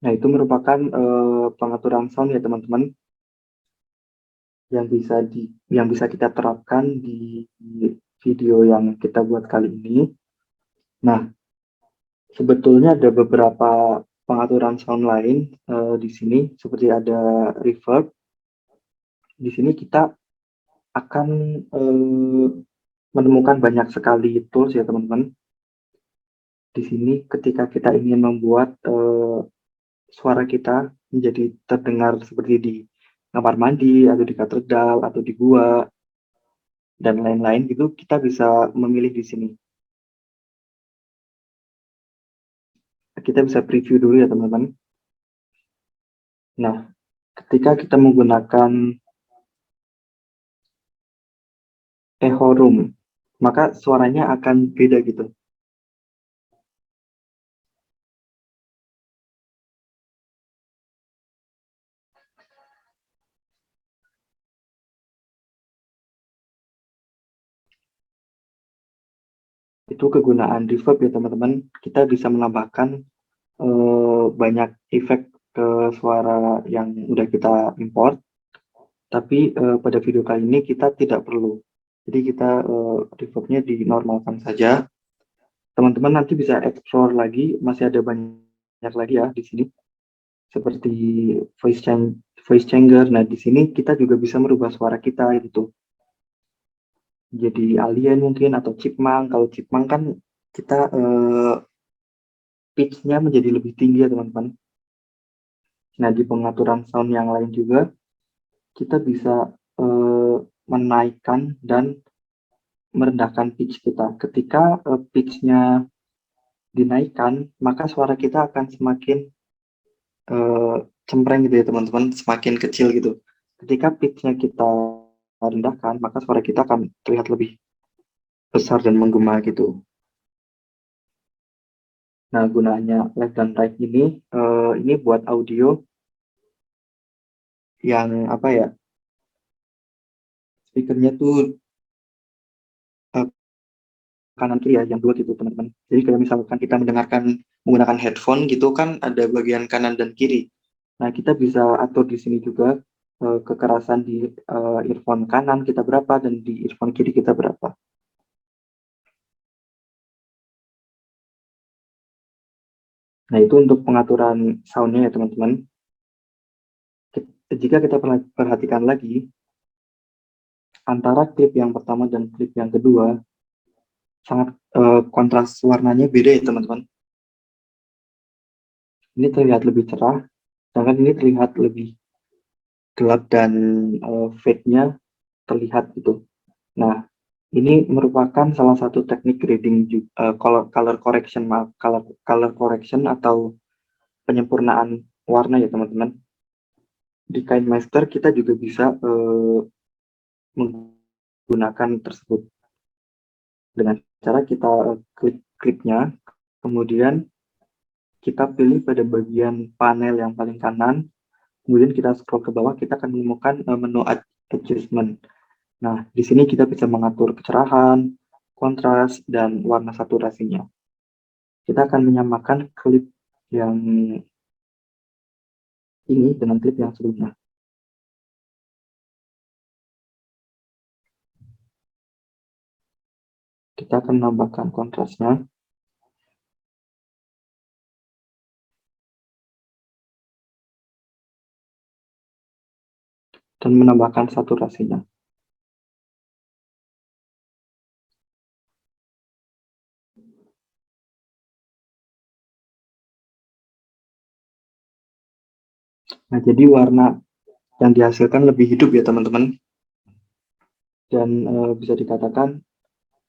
Nah, itu merupakan pengaturan sound ya teman-teman yang bisa kita terapkan di video yang kita buat kali ini. Nah, sebetulnya ada beberapa pengaturan sound lain di sini, seperti ada reverb. Di sini kita akan menemukan banyak sekali tools ya teman-teman. Di sini ketika kita ingin membuat suara kita menjadi terdengar seperti di kamar mandi atau di katedral atau di gua dan lain-lain gitu, kita bisa memilih di sini. Kita bisa preview dulu ya teman-teman. Nah, ketika kita menggunakan echo room, maka suaranya akan beda gitu. Itu kegunaan reverb ya teman-teman. Kita bisa menambahkan banyak efek ke suara yang udah kita import, tapi pada video kali ini kita tidak perlu. Jadi kita reverbnya dinormalkan saja. Teman-teman nanti bisa explore lagi, masih ada banyak lagi ya di sini, seperti voice changer. Nah, di sini kita juga bisa merubah suara kita gitu. Jadi alien mungkin atau chipmunk. Kalau chipmunk kan kita pitch-nya menjadi lebih tinggi ya teman-teman. Nah, di pengaturan sound yang lain juga kita bisa menaikkan dan merendahkan pitch kita. Ketika pitch-nya dinaikkan, maka suara kita akan semakin cempreng gitu ya teman-teman, semakin kecil gitu. Ketika pitch-nya kita rendahkan, maka suara kita akan terlihat lebih besar dan menggema gitu. Nah, gunanya left dan right ini buat audio yang apa ya, speakernya tuh kanan kiri ya, yang dua gitu teman-teman. Jadi kalau misalkan kita mendengarkan menggunakan headphone gitu kan ada bagian kanan dan kiri. Nah, kita bisa atur di sini juga kekerasan di earphone kanan kita berapa dan di earphone kiri kita berapa. Nah, itu untuk pengaturan soundnya ya teman-teman. Jika kita perhatikan lagi, antara klip yang pertama dan klip yang kedua, sangat kontras warnanya beda ya teman-teman. Ini terlihat lebih cerah, sedangkan ini terlihat lebih gelap dan fade-nya terlihat gitu. Nah, ini merupakan salah satu teknik grading color correction, color correction atau penyempurnaan warna ya teman-teman. Di KineMaster kita juga bisa menggunakan tersebut dengan cara kita klik klipnya, kemudian kita pilih pada bagian panel yang paling kanan, kemudian kita scroll ke bawah, kita akan menemukan menu adjustment. Nah, di sini kita bisa mengatur kecerahan, kontras, dan warna saturasinya. Kita akan menyamakan klip yang ini dengan klip yang sebelumnya. Kita akan menambahkan kontrasnya. Dan menambahkan saturasinya. Nah, jadi warna yang dihasilkan lebih hidup ya teman-teman. Dan bisa dikatakan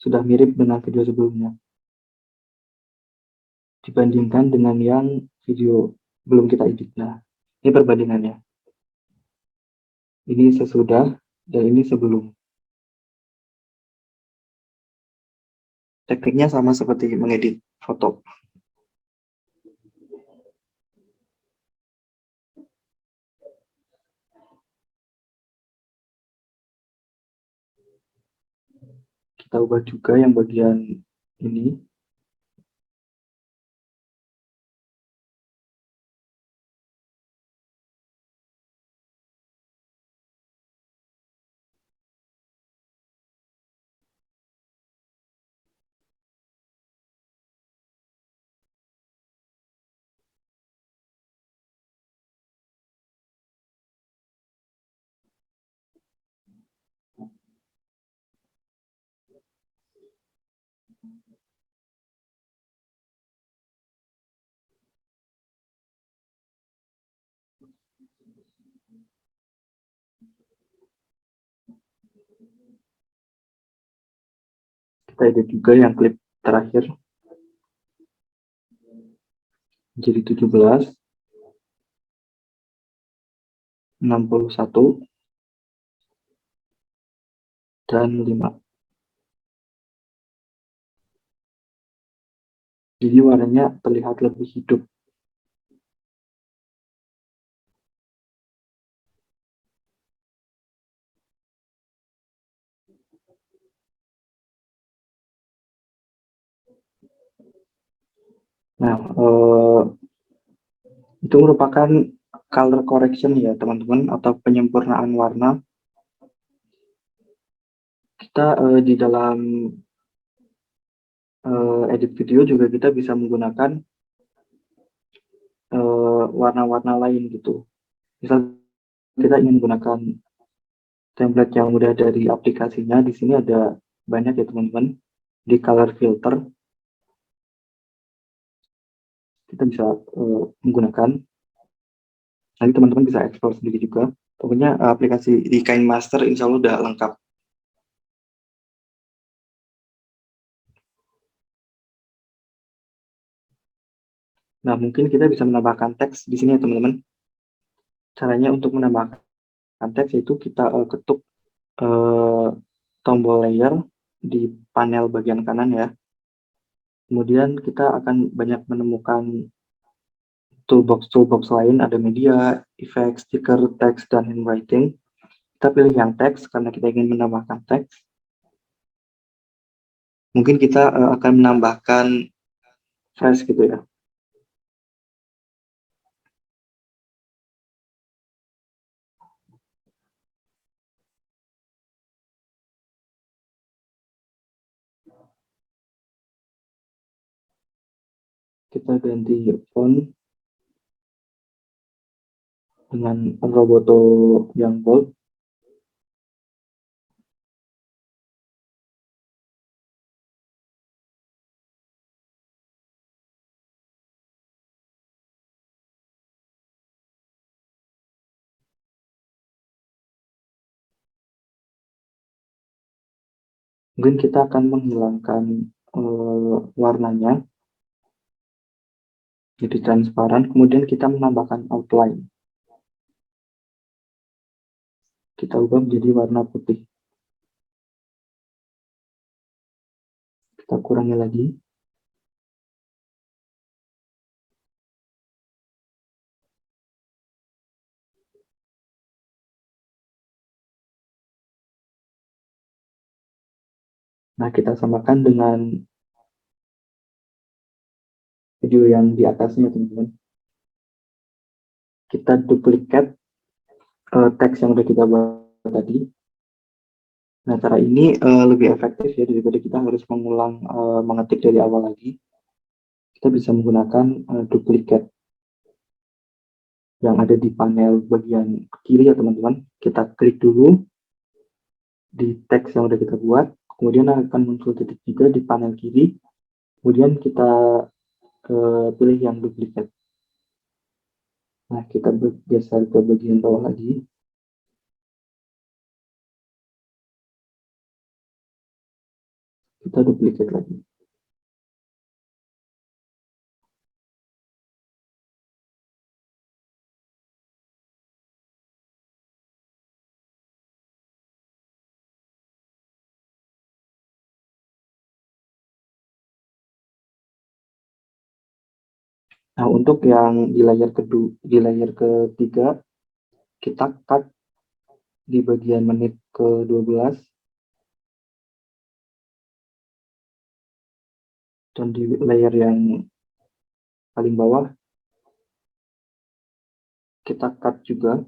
sudah mirip dengan video sebelumnya. Dibandingkan dengan yang video belum kita edit. Nah, ini perbandingannya. Ini sesudah dan ini sebelum. Tekniknya sama seperti mengedit foto. Kita ubah juga yang bagian ini. Kita edit juga yang klip terakhir. Jadi 17, 61, dan 5. Jadi warnanya terlihat lebih hidup. Nah, itu merupakan color correction ya teman-teman, atau penyempurnaan warna. Kita di dalam edit video juga kita bisa menggunakan warna-warna lain gitu. Misal kita ingin menggunakan template yang udah dari aplikasinya, di sini ada banyak ya teman-teman. Di color filter kita bisa menggunakan. Nanti teman-teman bisa explore sendiri juga. Pokoknya aplikasi di KineMaster insya Allah udah lengkap. Nah, mungkin kita bisa menambahkan teks di sini ya teman-teman. Caranya untuk menambahkan teks itu kita ketuk tombol layer di panel bagian kanan ya. Kemudian kita akan banyak menemukan toolbox lain, ada media, effect, sticker, text, dan handwriting. Kita pilih yang teks karena kita ingin menambahkan teks. Mungkin kita akan menambahkan phrase gitu ya. Kita ganti font dengan Roboto yang bold. Mungkin kita akan menghilangkan warnanya jadi transparan, kemudian kita menambahkan outline. Kita ubah menjadi warna putih. Kita kurangi lagi. Nah, kita samakan dengan video yang di atasnya, teman-teman. Kita duplikat teks yang udah kita buat tadi. Nah, cara ini lebih efektif ya daripada kita harus mengulang mengetik dari awal lagi. Kita bisa menggunakan duplikat yang ada di panel bagian kiri ya teman-teman. Kita klik dulu di teks yang udah kita buat, kemudian akan muncul titik 3 di panel kiri, kemudian kita pilih yang duplikat. Nah, kita geser ke bagian bawah lagi. Kita duplikat lagi. Nah, untuk yang di layar kedua, di layar ketiga, kita cut di bagian menit ke-12 dan di layer yang paling bawah kita cut juga.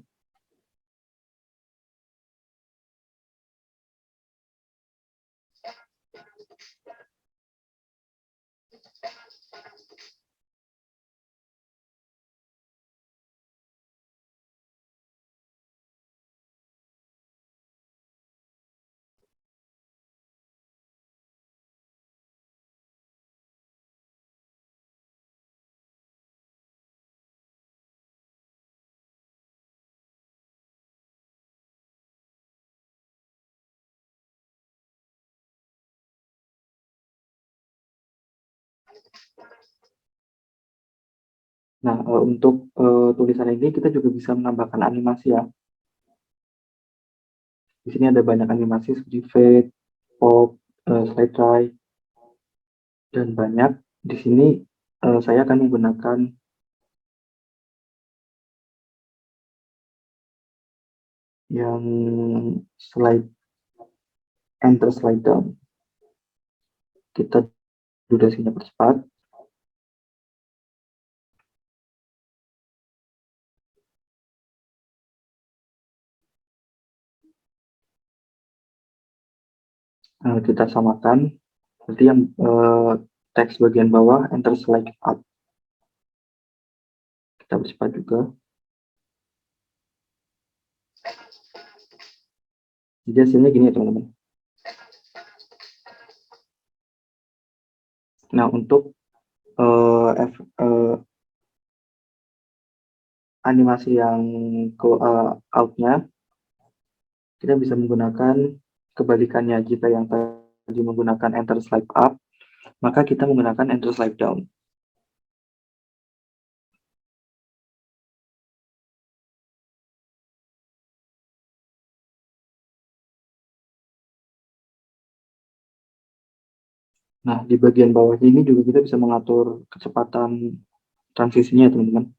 Nah, untuk tulisan ini kita juga bisa menambahkan animasi ya. Di sini ada banyak animasi seperti fade, pop, slide right, dan banyak. Di sini saya akan menggunakan yang slide enter slide down. Kita durasinya percepat. Kita samakan. Berarti yang teks bagian bawah, enter slide up. Kita percepat juga. Jadi hasilnya gini ya teman-teman. Nah, untuk animasi yang out-nya, kita bisa menggunakan kebalikannya. Jika yang tadi menggunakan enter slide up, maka kita menggunakan enter slide down. Nah, di bagian bawahnya ini juga kita bisa mengatur kecepatan transisinya, teman-teman.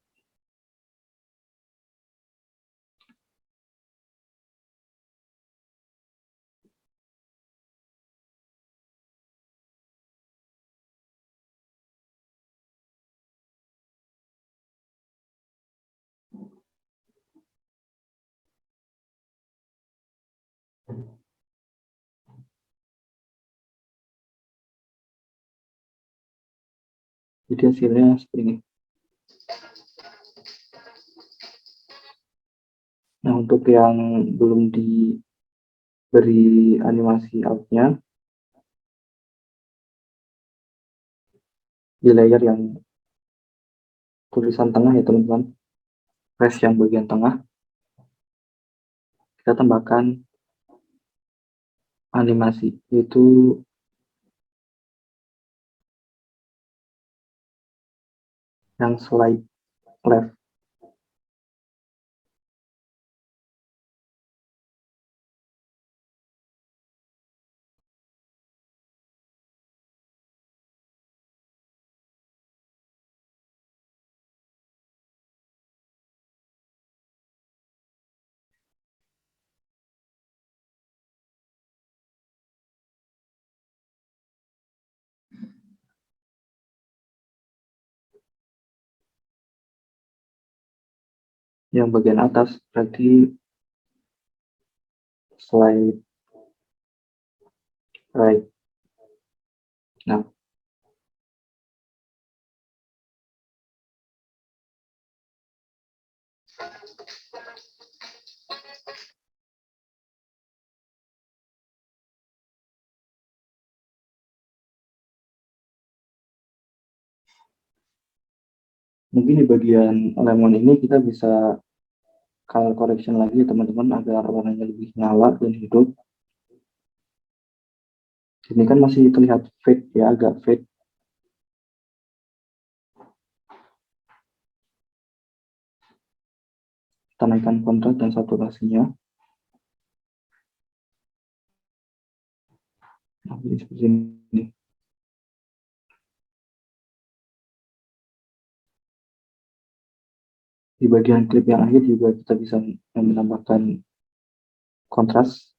Jadi hasilnya seperti ini. Nah, untuk yang belum diberi animasi out-nya, di layer yang tulisan tengah ya teman-teman, press yang bagian tengah, kita tambahkan animasi, yaitu yang slide left. Yang bagian atas berarti slide right. Nah, mungkin di bagian lemon ini kita bisa color correction lagi teman-teman agar warnanya lebih nyala dan hidup. Ini kan masih terlihat fade ya, agak fade. Kita naikkan kontras dan saturasinya. Nah, jadi seperti ini. Di bagian klip yang akhir juga kita bisa menambahkan kontras.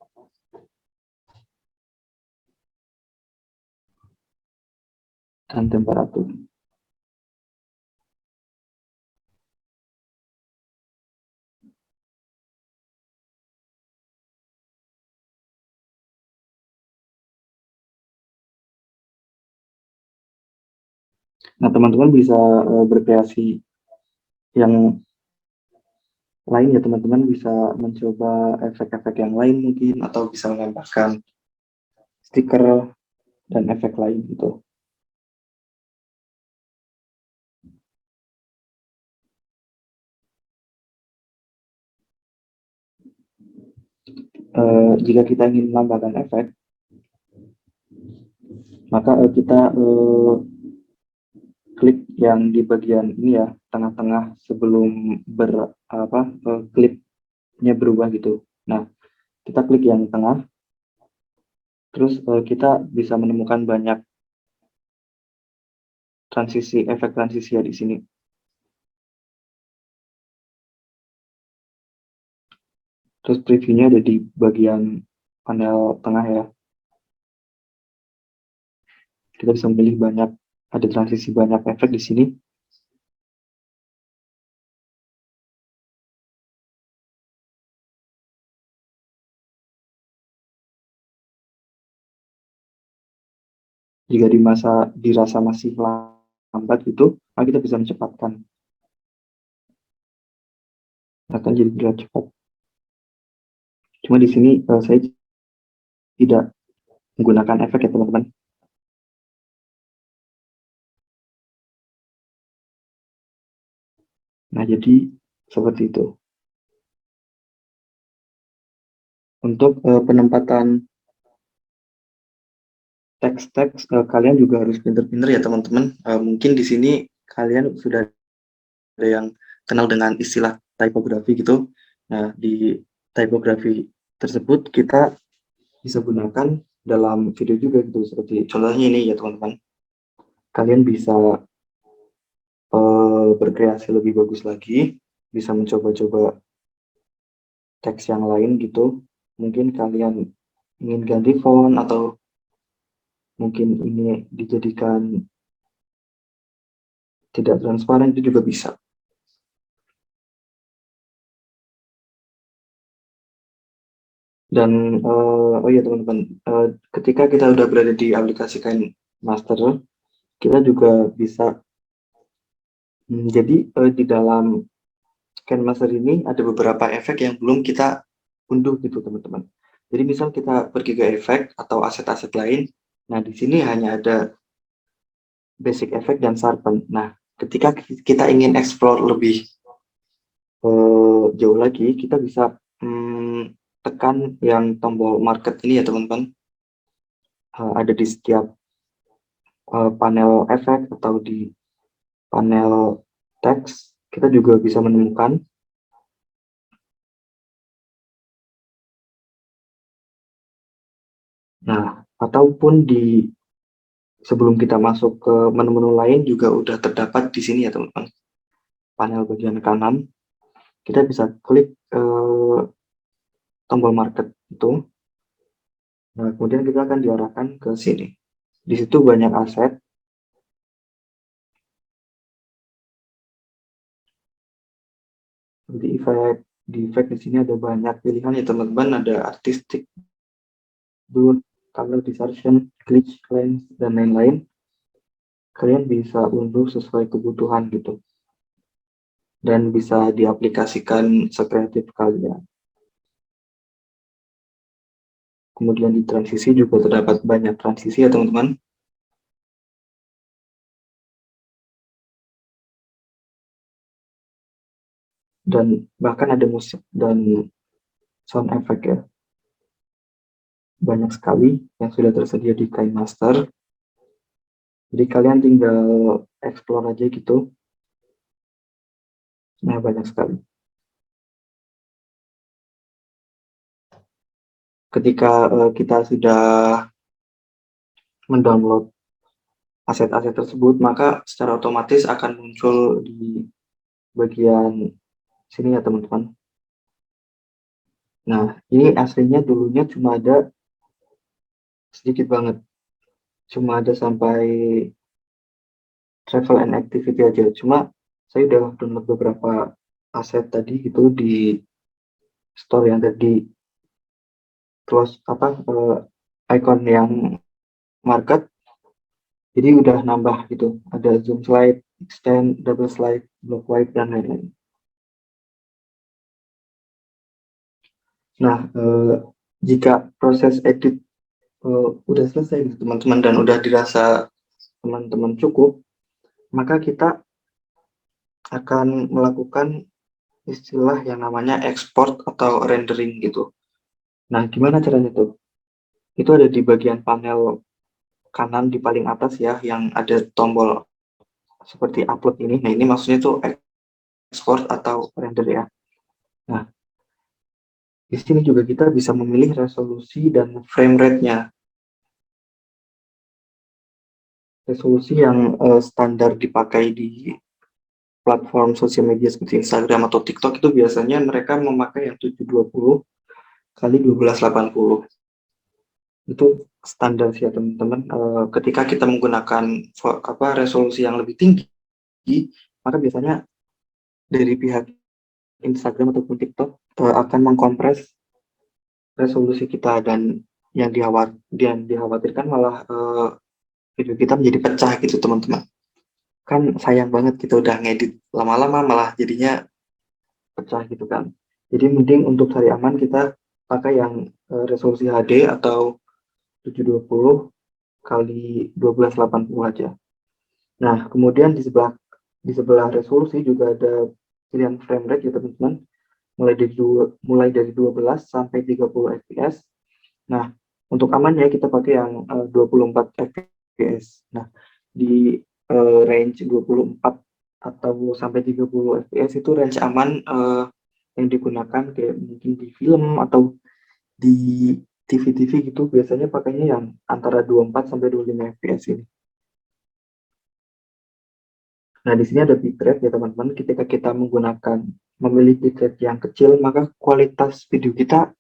Dan temperatur. Nah, teman-teman bisa berkreasi yang lain ya, teman-teman bisa mencoba efek-efek yang lain mungkin, atau bisa menambahkan stiker dan efek lain gitu. Jika kita ingin menambahkan efek, maka kita klik yang di bagian ini ya, tengah-tengah sebelum klipnya berubah gitu. Nah, kita klik yang tengah, terus kita bisa menemukan banyak transisi, efek transisi ya di sini. Terus previewnya ada di bagian panel tengah ya. Kita bisa memilih banyak, ada transisi banyak efek di sini. Jika dirasa masih lambat gitu, maka kita bisa mencepatkan. Akan jadi lebih cepat. Cuma di sini saya tidak menggunakan efek ya teman-teman. Nah, jadi seperti itu. Untuk penempatan teks-teks, kalian juga harus pinter-pinter ya teman-teman. Mungkin di sini kalian sudah ada yang kenal dengan istilah typography gitu. Nah, di typography tersebut kita bisa gunakan dalam video juga gitu. Seperti contohnya ini ya teman-teman. Kalian bisa berkreasi lebih bagus lagi, bisa mencoba-coba teks yang lain gitu. Mungkin kalian ingin ganti font atau mungkin ini dijadikan tidak transparan, itu juga bisa. Dan oh iya teman-teman, ketika kita udah berada di aplikasi KineMaster, kita juga bisa jadi di dalam KineMaster ini ada beberapa efek yang belum kita unduh gitu teman-teman. Jadi misal kita pergi ke efek atau aset-aset lain, nah di sini hanya ada basic effect dan sharpen. Nah, ketika kita ingin explore lebih jauh lagi, kita bisa tekan yang tombol market ini ya teman-teman. Ada di setiap panel efek atau di panel teks, kita juga bisa menemukan. Nah, ataupun di sebelum kita masuk ke menu-menu lain juga udah terdapat di sini ya teman-teman. Panel bagian kanan, kita bisa klik tombol market itu. Nah, kemudian kita akan diarahkan ke sini. Di situ banyak aset. Seperti efek. Di efek di sini ada banyak pilihan ya teman-teman. Ada artistic, blur, color distortion, glitch, lens, dan lain-lain. Kalian bisa unduh sesuai kebutuhan gitu. Dan bisa diaplikasikan sekreatif kalian. Kemudian di transisi juga terdapat banyak transisi ya teman-teman. Dan bahkan ada musik dan sound effect ya. Banyak sekali yang sudah tersedia di KineMaster. Jadi kalian tinggal explore aja gitu. Nah, banyak sekali. Ketika kita sudah mendownload aset-aset tersebut, maka secara otomatis akan muncul di bagian sini ya teman-teman. Nah, ini aslinya dulunya cuma ada sedikit banget. Cuma ada sampai travel and activity aja. Cuma saya udah download beberapa aset tadi gitu di store yang tadi close icon yang market. Jadi udah nambah gitu. Ada zoom slide, extend, double slide, block wipe, dan lain-lain. Nah, jika proses edit udah selesai gitu teman-teman dan udah dirasa teman-teman cukup, maka kita akan melakukan istilah yang namanya export atau rendering gitu. Nah, gimana caranya tuh? Itu ada di bagian panel kanan di paling atas ya, yang ada tombol seperti upload ini. Nah, ini maksudnya tuh export atau render ya. Nah, di sini juga kita bisa memilih resolusi dan frame rate-nya. Resolusi yang standar dipakai di platform sosial media seperti Instagram atau TikTok itu biasanya mereka memakai yang 720 kali 1280. Itu standar sih ya teman-teman. Ketika kita menggunakan resolusi yang lebih tinggi, maka biasanya dari pihak Instagram ataupun TikTok akan mengkompres resolusi kita, dan yang dikhawatirkan malah video kita menjadi pecah gitu teman-teman. Kan sayang banget kita udah ngedit lama-lama malah jadinya pecah gitu kan. Jadi mending untuk cari aman kita pakai yang resolusi HD atau 720 kali 1280 aja. Nah, kemudian di sebelah resolusi juga ada pilihan frame rate ya teman-teman. Mulai dari 12 sampai 30 fps. Nah, untuk amannya kita pakai yang 24 fps. Nah, di range 24 atau sampai 30 fps itu range aman yang digunakan kayak mungkin di film atau di TV-TV gitu biasanya pakainya yang antara 24 sampai 25 fps ini. Nah, di sini ada bitrate ya teman-teman. Ketika kita memilih bitrate yang kecil, maka kualitas video kita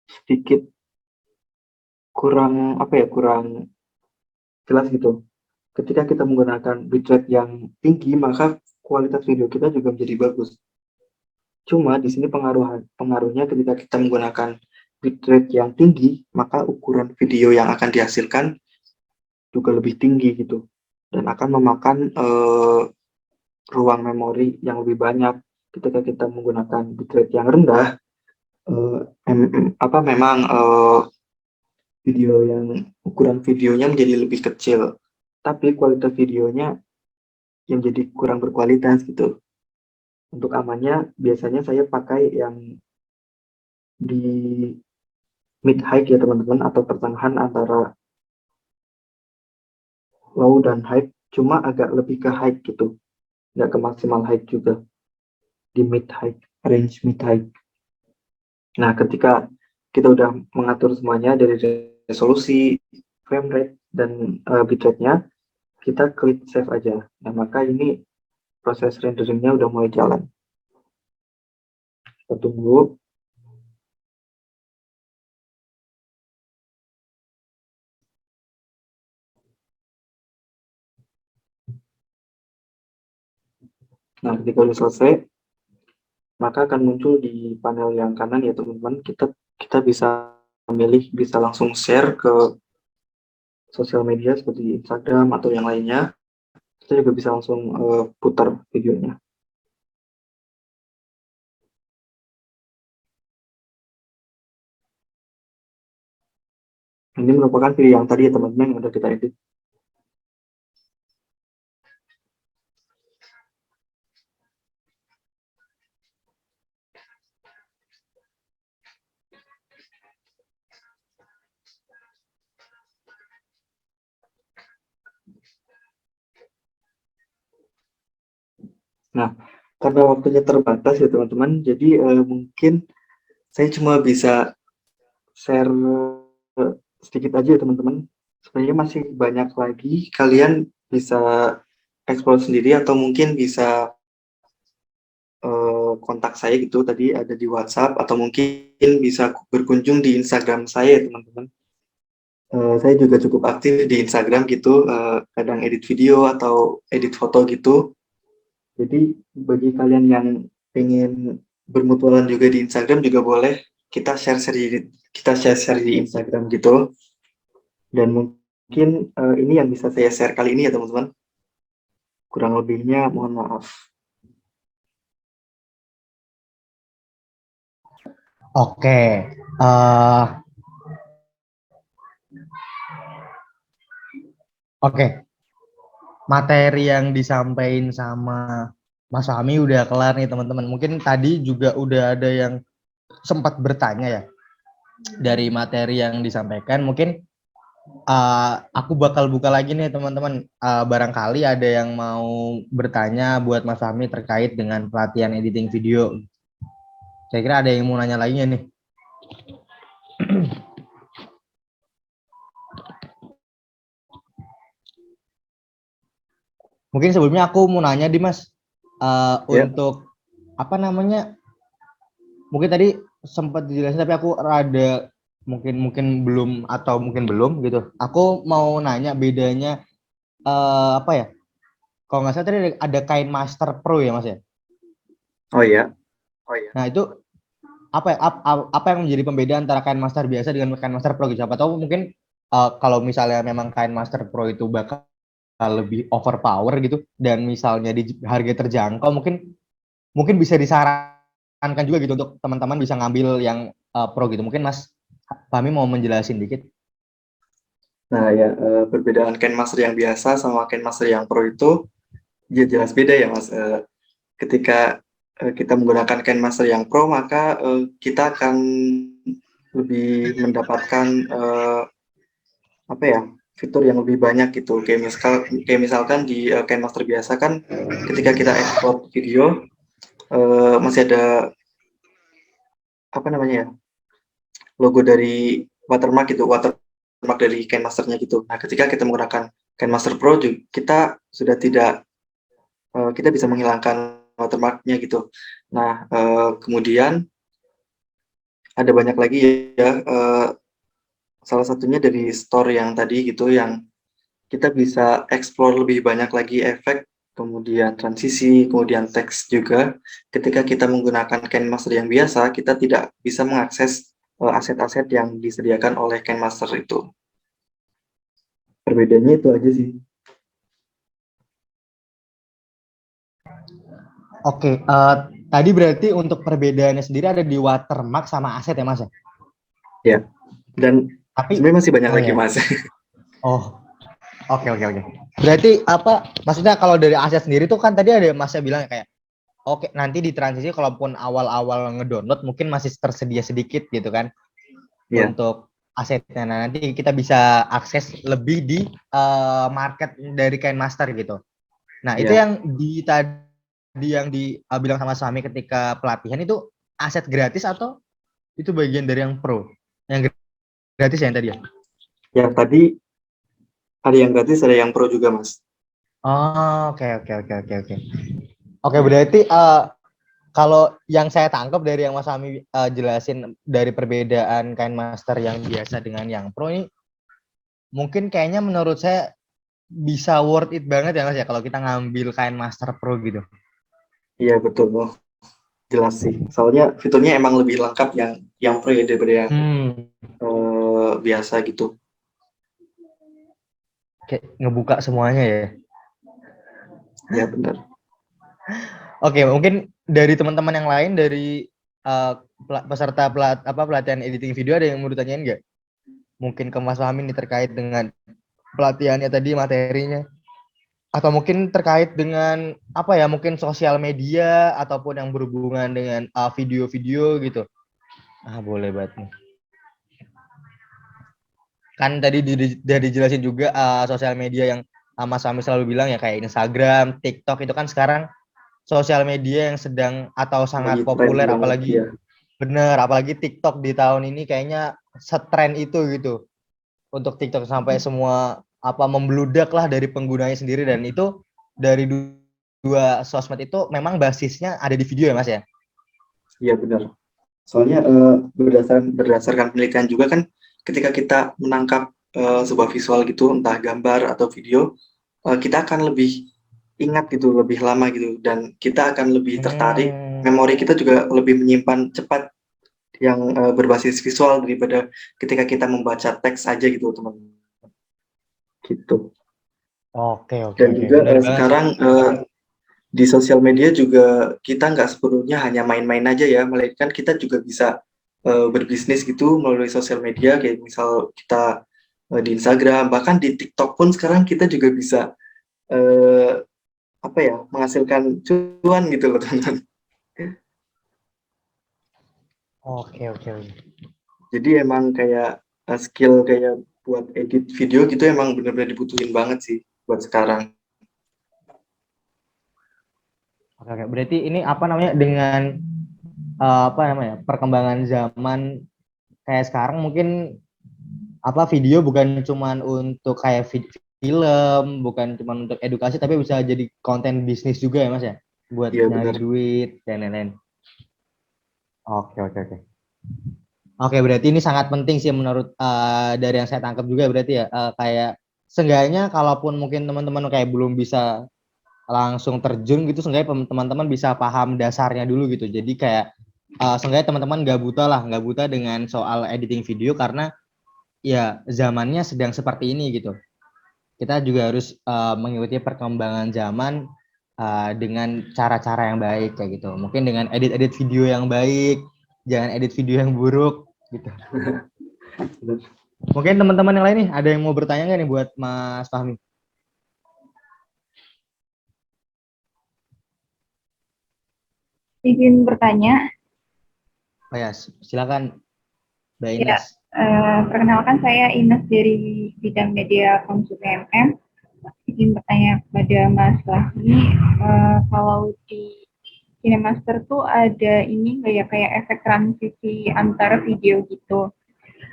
sedikit kurang kurang jelas gitu. Ketika kita menggunakan bitrate yang tinggi, maka kualitas video kita juga menjadi bagus. Cuma di sini pengaruhnya ketika kita menggunakan bitrate yang tinggi, maka ukuran video yang akan dihasilkan juga lebih tinggi gitu, dan akan memakan ruang memori yang lebih banyak. Ketika kita menggunakan bitrate yang rendah, memang ukuran videonya menjadi lebih kecil, tapi kualitas videonya yang jadi kurang berkualitas gitu. Untuk amannya biasanya saya pakai yang di mid high ya teman-teman, atau pertengahan antara low dan high, cuma agak lebih ke high gitu, nggak ke maksimal high juga, di mid high, range mid high. Nah, ketika kita udah mengatur semuanya dari resolusi, frame rate, dan bitrate-nya, kita klik save aja. Nah, maka ini proses renderingnya udah mulai jalan. Kita tunggu. Nah, ketika udah selesai, maka akan muncul di panel yang kanan ya teman-teman. Kita bisa memilih, bisa langsung share ke sosial media seperti Instagram atau yang lainnya. Kita juga bisa langsung putar videonya. Ini merupakan video yang tadi ya teman-teman yang udah kita edit. Nah, karena waktunya terbatas ya teman-teman, jadi mungkin saya cuma bisa share sedikit aja ya teman-teman. Sebenarnya masih banyak lagi, kalian bisa explore sendiri atau mungkin bisa kontak saya gitu, tadi ada di WhatsApp, atau mungkin bisa berkunjung di Instagram saya ya teman-teman. Saya juga cukup aktif di Instagram gitu, kadang edit video atau edit foto gitu. Jadi bagi kalian yang pengen bermutualan juga di Instagram juga boleh, kita share-share di Instagram gitu. Dan mungkin ini yang bisa saya share kali ini ya teman-teman. Kurang lebihnya mohon maaf. Oke, oke. Materi yang disampaikan sama Mas Fahmi udah kelar nih teman-teman. Mungkin tadi juga udah ada yang sempat bertanya ya dari materi yang disampaikan. Mungkin aku bakal buka lagi nih teman-teman. Barangkali ada yang mau bertanya buat Mas Fahmi terkait dengan pelatihan editing video. Saya kira ada yang mau nanya lagi nih. Mungkin sebelumnya aku mau nanya Dimas, untuk apa namanya? Mungkin tadi sempat dijelasin tapi aku rada mungkin belum atau mungkin belum gitu. Aku mau nanya bedanya apa ya? Kalau nggak salah tadi ada kain Master Pro ya Mas ya? Oh iya. Nah itu apa yang menjadi pembeda antara KineMaster biasa dengan KineMaster Pro gitu? Siapa tahu mungkin kalau misalnya memang KineMaster Pro itu bakal lebih overpower gitu dan misalnya di harga terjangkau, mungkin bisa disarankan juga gitu untuk teman-teman bisa ngambil yang Pro gitu. Mungkin Mas Fahmi mau menjelasin dikit. Nah ya, perbedaan KineMaster yang biasa sama KineMaster yang Pro itu ya jelas beda ya Mas. Ketika kita menggunakan KineMaster yang Pro, maka kita akan lebih mendapatkan apa ya, fitur yang lebih banyak gitu. Kayak misalkan di KineMaster biasa kan, ketika kita ekspor video masih ada apa namanya ya, logo dari watermark gitu, watermark dari KineMaster-nya gitu. Nah, ketika kita menggunakan KineMaster Pro, kita sudah tidak kita bisa menghilangkan watermark-nya gitu. Nah, kemudian ada banyak lagi ya, salah satunya dari store yang tadi gitu, yang kita bisa explore lebih banyak lagi efek, kemudian transisi, kemudian teks juga. Ketika kita menggunakan KineMaster yang biasa, kita tidak bisa mengakses aset-aset yang disediakan oleh KineMaster itu. Perbedaannya itu aja sih. Oke, tadi berarti untuk perbedaannya sendiri ada di watermark sama aset ya Mas ya? Ya, dan Tapi sebenarnya masih banyak lagi ya. Mas. Oh, oke. Berarti apa? Maksudnya kalau dari aset sendiri tuh kan tadi ada Masnya bilang kayak, oke nanti di transisi kalaupun awal-awal ngedownload mungkin masih tersedia sedikit gitu kan Ya, untuk asetnya. Nah, nanti kita bisa akses lebih di market dari KineMaster gitu. Nah, itu ya. yang tadi yang bilang sama Sami ketika pelatihan itu aset gratis atau itu bagian dari yang pro? Yang gratis ya yang tadi ya? Ya, tadi ada yang gratis, ada yang pro juga Mas. Oh, oke. Oke, berarti kalau yang saya tangkap dari yang Mas Sami jelasin dari perbedaan KineMaster yang biasa dengan yang pro ini, mungkin kayaknya menurut saya bisa worth it banget ya Mas ya kalau kita ngambil KineMaster Pro gitu. Iya, betul. Oh, jelas sih. Soalnya fiturnya emang lebih lengkap yang pro ya daripada yang biasa gitu. Kayak ngebuka semuanya ya. Ya, benar. Oke, mungkin dari teman-teman yang lain dari peserta pelatihan editing video ada yang mau ditanyain nggak? Mungkin ke Mas Fahmi nih terkait dengan pelatihannya tadi materinya. Atau mungkin terkait dengan apa ya, mungkin sosial media ataupun yang berhubungan dengan video-video gitu. Boleh banget nih. Kan tadi udah dijelasin juga sosial media yang Mas Fahmi selalu bilang ya kayak Instagram, TikTok itu kan sekarang sosial media yang sedang atau sangat Lagi tren populer, banget, apalagi ya. apalagi TikTok di tahun ini kayaknya setren itu gitu. Untuk TikTok sampai semua membludak lah dari penggunanya sendiri, dan itu dari dua sosmed itu memang basisnya ada di video ya Mas ya? Iya, benar. Soalnya berdasarkan penelitian juga kan, ketika kita menangkap sebuah visual gitu, entah gambar atau video, kita akan lebih ingat gitu, lebih lama gitu, dan kita akan lebih tertarik. Memori kita juga lebih menyimpan cepat yang berbasis visual daripada ketika kita membaca teks aja gitu, teman-teman. Gitu. Oke. Dan juga sekarang di sosial media juga kita nggak sepenuhnya hanya main-main aja ya, melainkan kita juga bisa berbisnis gitu melalui sosial media, kayak misal kita di Instagram, bahkan di TikTok pun sekarang kita juga bisa menghasilkan cuan gitu loh teman-teman. Oke. Jadi emang kayak skill kayak buat edit video gitu emang benar-benar dibutuhin banget sih buat sekarang. Oke. Berarti ini dengan perkembangan zaman kayak sekarang, mungkin video bukan cuman untuk kayak film, bukan cuman untuk edukasi, tapi bisa jadi konten bisnis juga ya Mas ya, buat Iya, nyari benar. duit dan lain-lain. Oke. Oke, berarti ini sangat penting sih menurut dari yang saya tangkap juga, berarti ya kayak seenggaknya kalaupun mungkin teman-teman kayak belum bisa langsung terjun gitu, seenggaknya teman-teman bisa paham dasarnya dulu gitu. Jadi kayak seenggaknya teman-teman nggak buta dengan soal editing video karena ya zamannya sedang seperti ini gitu. Kita juga harus mengikuti perkembangan zaman dengan cara-cara yang baik kayak gitu. Mungkin dengan edit-edit video yang baik, jangan edit video yang buruk gitu. Mungkin teman-teman yang lain nih ada yang mau bertanya nggak nih buat Mas Fahmi? Izin bertanya. Oh ya, silakan Mbak Ya, Ines. perkenalkan saya Ines dari bidang media konsumen MM. Izin bertanya kepada Mas Fahmi, kalau di KineMaster tuh ada ini nggak ya kayak efek transisi antara video gitu.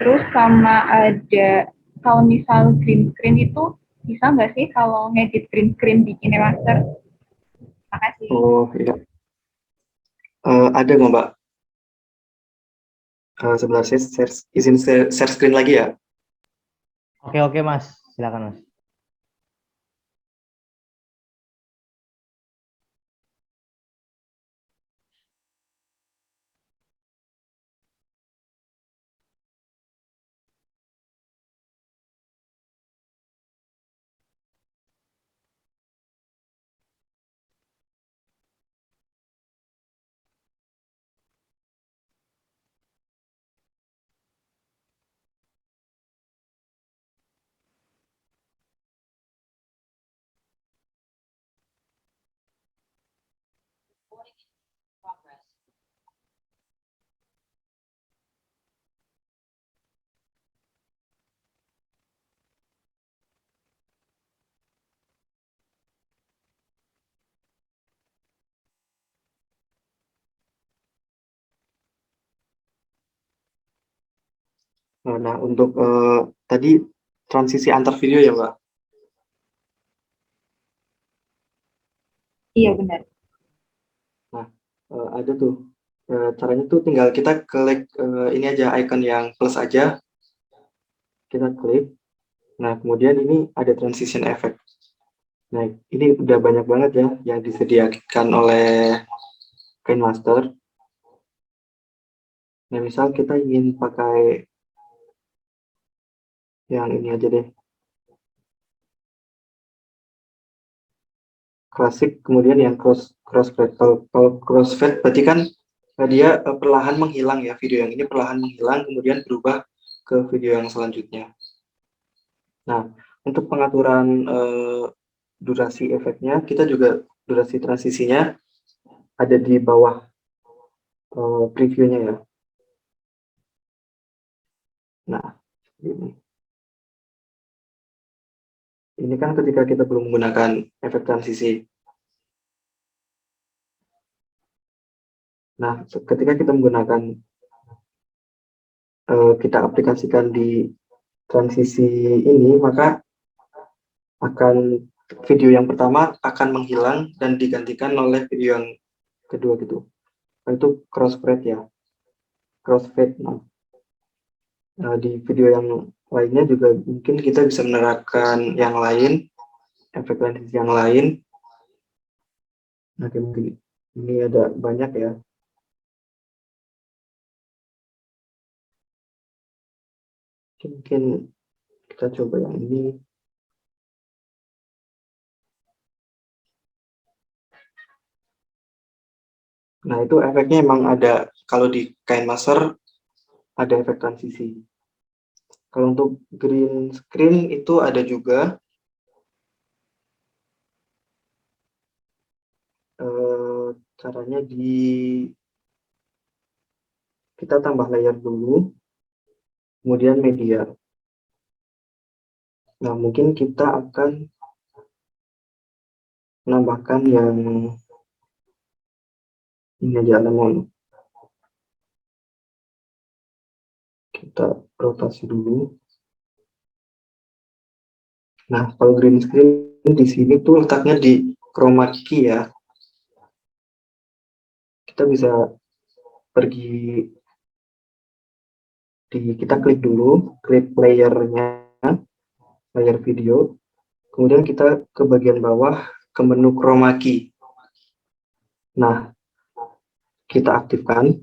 Terus sama ada kalau misal green screen itu bisa nggak sih kalau ngedit green screen di KineMaster? Makasih. Oh iya. Ada nggak Mbak? Sebentar saya izin share screen lagi ya. Oke Mas, silakan Mas. Nah, untuk tadi transisi antar video ya Mbak. Iya benar. Nah, ada tuh. Caranya tuh tinggal kita klik ini aja icon yang plus aja. Kita klik. Nah, kemudian ini ada transition effect. Nah, ini udah banyak banget ya yang disediakan oleh KineMaster. Nah, misal kita ingin pakai yang ini aja deh. Klasik, kemudian yang crossfade. Kalau crossfade berarti kan dia perlahan menghilang ya, video yang ini perlahan menghilang, kemudian berubah ke video yang selanjutnya. Nah, untuk pengaturan durasi efeknya, kita juga durasi transisinya ada di bawah previewnya ya. Nah, ini kan ketika kita belum menggunakan efek transisi. Nah, ketika kita menggunakan, kita aplikasikan di transisi ini, maka akan video yang pertama akan menghilang dan digantikan oleh video yang kedua gitu. Nah, itu crossfade ya. Crossfade. Nah, di video yang lainnya juga mungkin kita bisa menerapkan yang lain, efek transisi yang lain. Nah, mungkin ini ada banyak ya. Mungkin kita coba yang ini. Nah, itu efeknya emang ada, kalau di KineMaster ada efek transisi. Kalau untuk green screen itu ada juga. Caranya kita tambah layer dulu, kemudian media. Nah, mungkin kita akan menambahkan yang ini aja, lemon. Kita rotasi dulu. Nah, kalau green screen di sini tuh letaknya di chroma key ya. Kita bisa pergi kita klik dulu, klik layernya, layer video. Kemudian kita ke bagian bawah ke menu chroma key. Nah, kita aktifkan.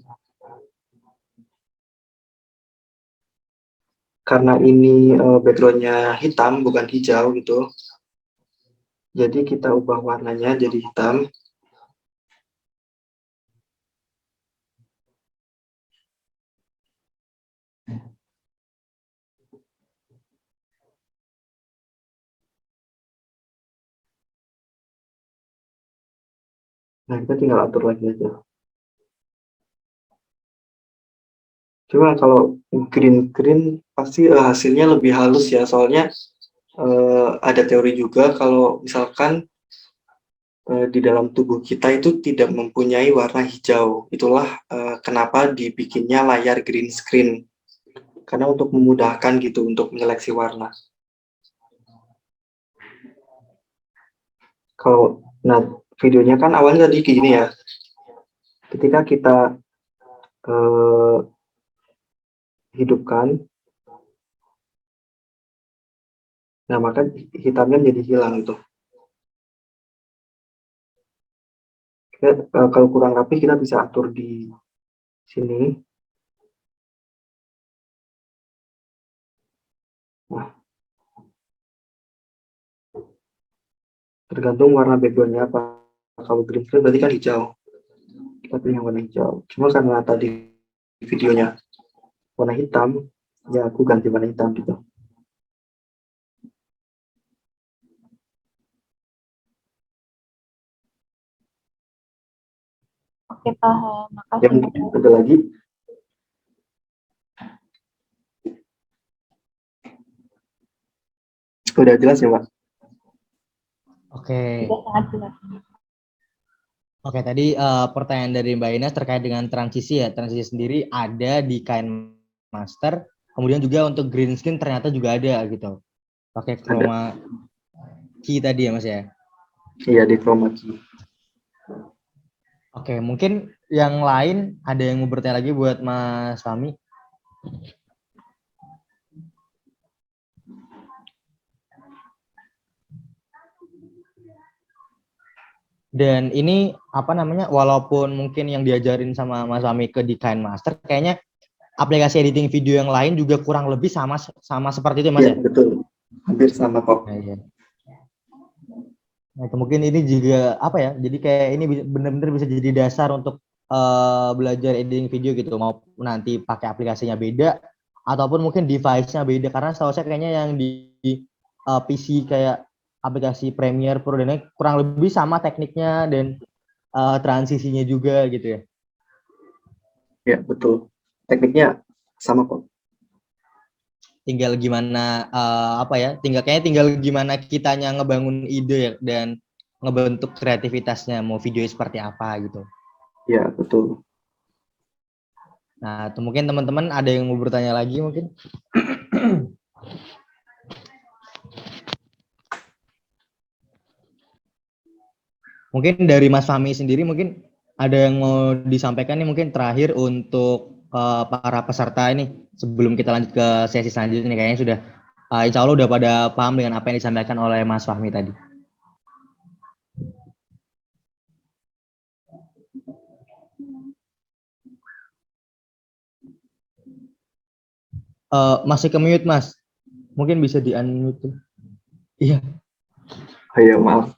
karena ini backgroundnya hitam bukan hijau gitu, jadi kita ubah warnanya jadi hitam. Nah, kita tinggal atur lagi aja. Cuma kalau green pasti hasilnya lebih halus ya, soalnya ada teori juga kalau misalkan di dalam tubuh kita itu tidak mempunyai warna hijau. Itulah kenapa dibikinnya layar green screen. Karena untuk memudahkan gitu untuk menyeleksi warna. Nah, videonya kan awalnya tadi gini ya. Ketika kita hidupkan, nah maka hitamnya jadi hilang itu. Kalau kurang rapi kita bisa atur di sini. Nah, tergantung warna backgroundnya apa. Kalau green screen berarti kan hijau. Kita pilih yang warna hijau. Cuma karena tadi videonya warna hitam, ya aku ganti warna hitam gitu. Oke, paham. Yang Makasih. ada lagi. Udah jelas ya, Pak? Oke. Sudah sangat jelas. Oke, tadi pertanyaan dari Mbak Ines terkait dengan transisi ya. Transisi sendiri ada di KineMaster. Kemudian juga untuk green screen ternyata juga ada gitu. Pakai chroma key tadi ya Mas ya? Iya, di chroma key. Oke, mungkin yang lain ada yang mau bertanya lagi buat Mas Fahmi? Dan ini apa namanya, walaupun mungkin yang diajarin sama Mas Fahmi ke di KineMaster, kayaknya aplikasi editing video yang lain juga kurang lebih sama seperti itu Mas ya? Iya, betul. Hampir sama kok. Nah, iya. Nah, itu mungkin ini juga apa ya, jadi kayak ini benar-benar bisa jadi dasar untuk belajar editing video gitu, mau nanti pakai aplikasinya beda, ataupun mungkin device-nya beda, karena setahu saya kayaknya yang di PC kayak aplikasi Premiere Pro dan kurang lebih sama tekniknya dan transisinya juga gitu ya. Ya, betul. Tekniknya sama kok. Tinggal gimana tinggal gimana kitanya ngebangun ide ya, dan ngebentuk kreativitasnya mau video seperti apa gitu. Ya, betul. Nah, itu mungkin teman-teman ada yang mau bertanya lagi mungkin. Mungkin dari Mas Fahmi sendiri mungkin ada yang mau disampaikan nih mungkin terakhir untuk para peserta ini sebelum kita lanjut ke sesi selanjutnya nih, kayaknya sudah insya Allah udah pada paham dengan apa yang disampaikan oleh Mas Fahmi tadi. Masih ke mute Mas, mungkin bisa di unmute. Iya. Ayo, maaf.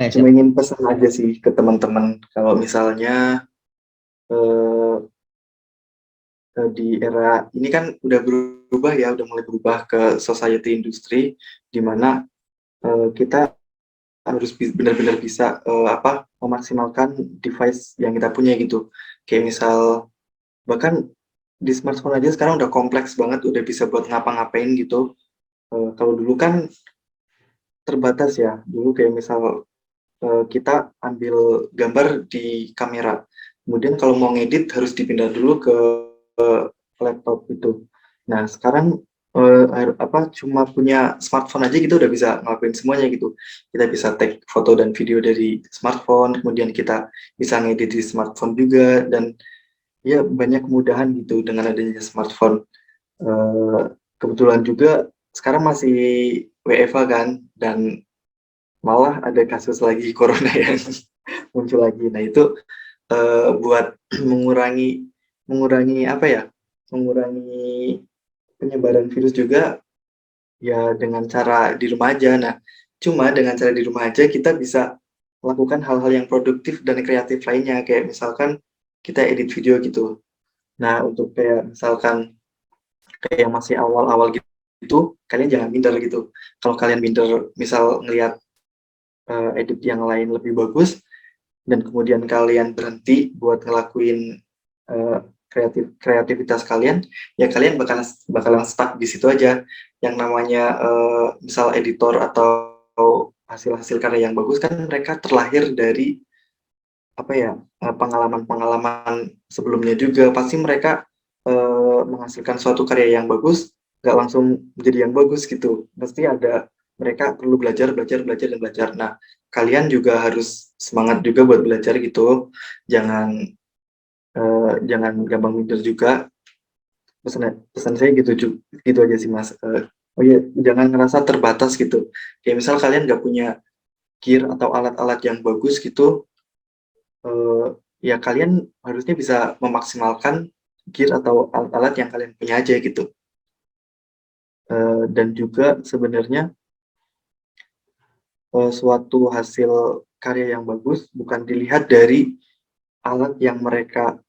Cuma ingin pesan aja sih ke teman-teman kalau misalnya di era ini kan udah berubah ya, udah mulai berubah ke society industri, di mana kita harus benar-benar bisa memaksimalkan device yang kita punya gitu. Kayak misal bahkan di smartphone aja sekarang udah kompleks banget, udah bisa buat ngapa-ngapain gitu. Kalau dulu kan terbatas ya, dulu kayak misal kita ambil gambar di kamera, kemudian kalau mau ngedit harus dipindah dulu ke laptop itu. Nah sekarang cuma punya smartphone aja gitu udah bisa ngelakuin semuanya gitu. Kita bisa take foto dan video dari smartphone, kemudian kita bisa ngedit di smartphone juga, dan ya banyak kemudahan gitu dengan adanya smartphone. Kebetulan juga sekarang masih WFH kan, dan malah ada kasus lagi corona yang muncul lagi. Nah itu buat mengurangi mengurangi penyebaran virus juga ya dengan cara di rumah aja. Nah, cuma dengan cara di rumah aja kita bisa lakukan hal-hal yang produktif dan kreatif lainnya, kayak misalkan kita edit video gitu. Nah, untuk kayak misalkan kayak masih awal-awal gitu, kalian jangan minder gitu. Kalau kalian minder, misal ngelihat edit yang lain lebih bagus, dan kemudian kalian berhenti buat ngelakuin kreativitas kalian, ya kalian bakalan stuck di situ aja. Yang namanya misal editor atau hasil-hasil karya yang bagus kan mereka terlahir dari apa ya, pengalaman-pengalaman sebelumnya juga. Pasti mereka menghasilkan suatu karya yang bagus nggak langsung menjadi yang bagus gitu. Pasti ada, mereka perlu belajar. Nah, kalian juga harus semangat juga buat belajar gitu. Jangan gampang minder juga. Pesan saya gitu aja sih, Mas. Oh iya, jangan ngerasa terbatas gitu. Kayak misal kalian nggak punya gear atau alat-alat yang bagus gitu, ya kalian harusnya bisa memaksimalkan gear atau alat-alat yang kalian punya aja gitu. Dan juga sebenarnya suatu hasil karya yang bagus bukan dilihat dari alat yang mereka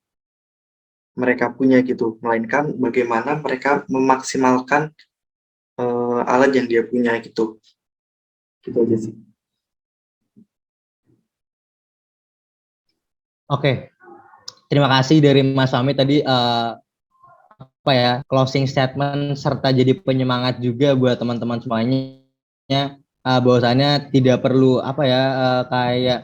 punya gitu, melainkan bagaimana mereka memaksimalkan alat yang dia punya gitu. Gitu aja sih. Oke, terima kasih dari Mas Fahmi tadi apa ya, closing statement serta jadi penyemangat juga buat teman-teman semuanya, bahwasannya tidak perlu apa ya, kayak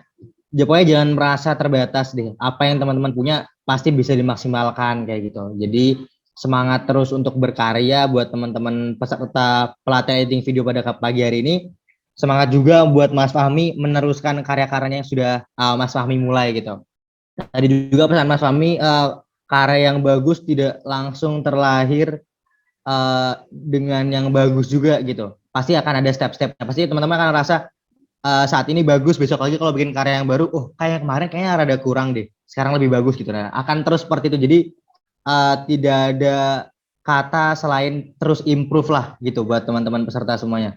pokoknya jangan merasa terbatas deh. Apa yang teman-teman punya pasti bisa dimaksimalkan kayak gitu. Jadi semangat terus untuk berkarya buat teman-teman peserta pelatihan editing video pada pagi hari ini. Semangat juga buat Mas Fahmi meneruskan karya-karyanya yang sudah Mas Fahmi mulai gitu. Tadi juga pesan Mas Fahmi, karya yang bagus tidak langsung terlahir dengan yang bagus juga gitu. Pasti akan ada step-stepnya. Pasti teman-teman akan rasa saat ini bagus, besok lagi kalau bikin karya yang baru, kayak kemarin kayaknya rada kurang deh. Sekarang lebih bagus gitu. Nah, akan terus seperti itu. Jadi tidak ada kata selain terus improve lah gitu buat teman-teman peserta semuanya.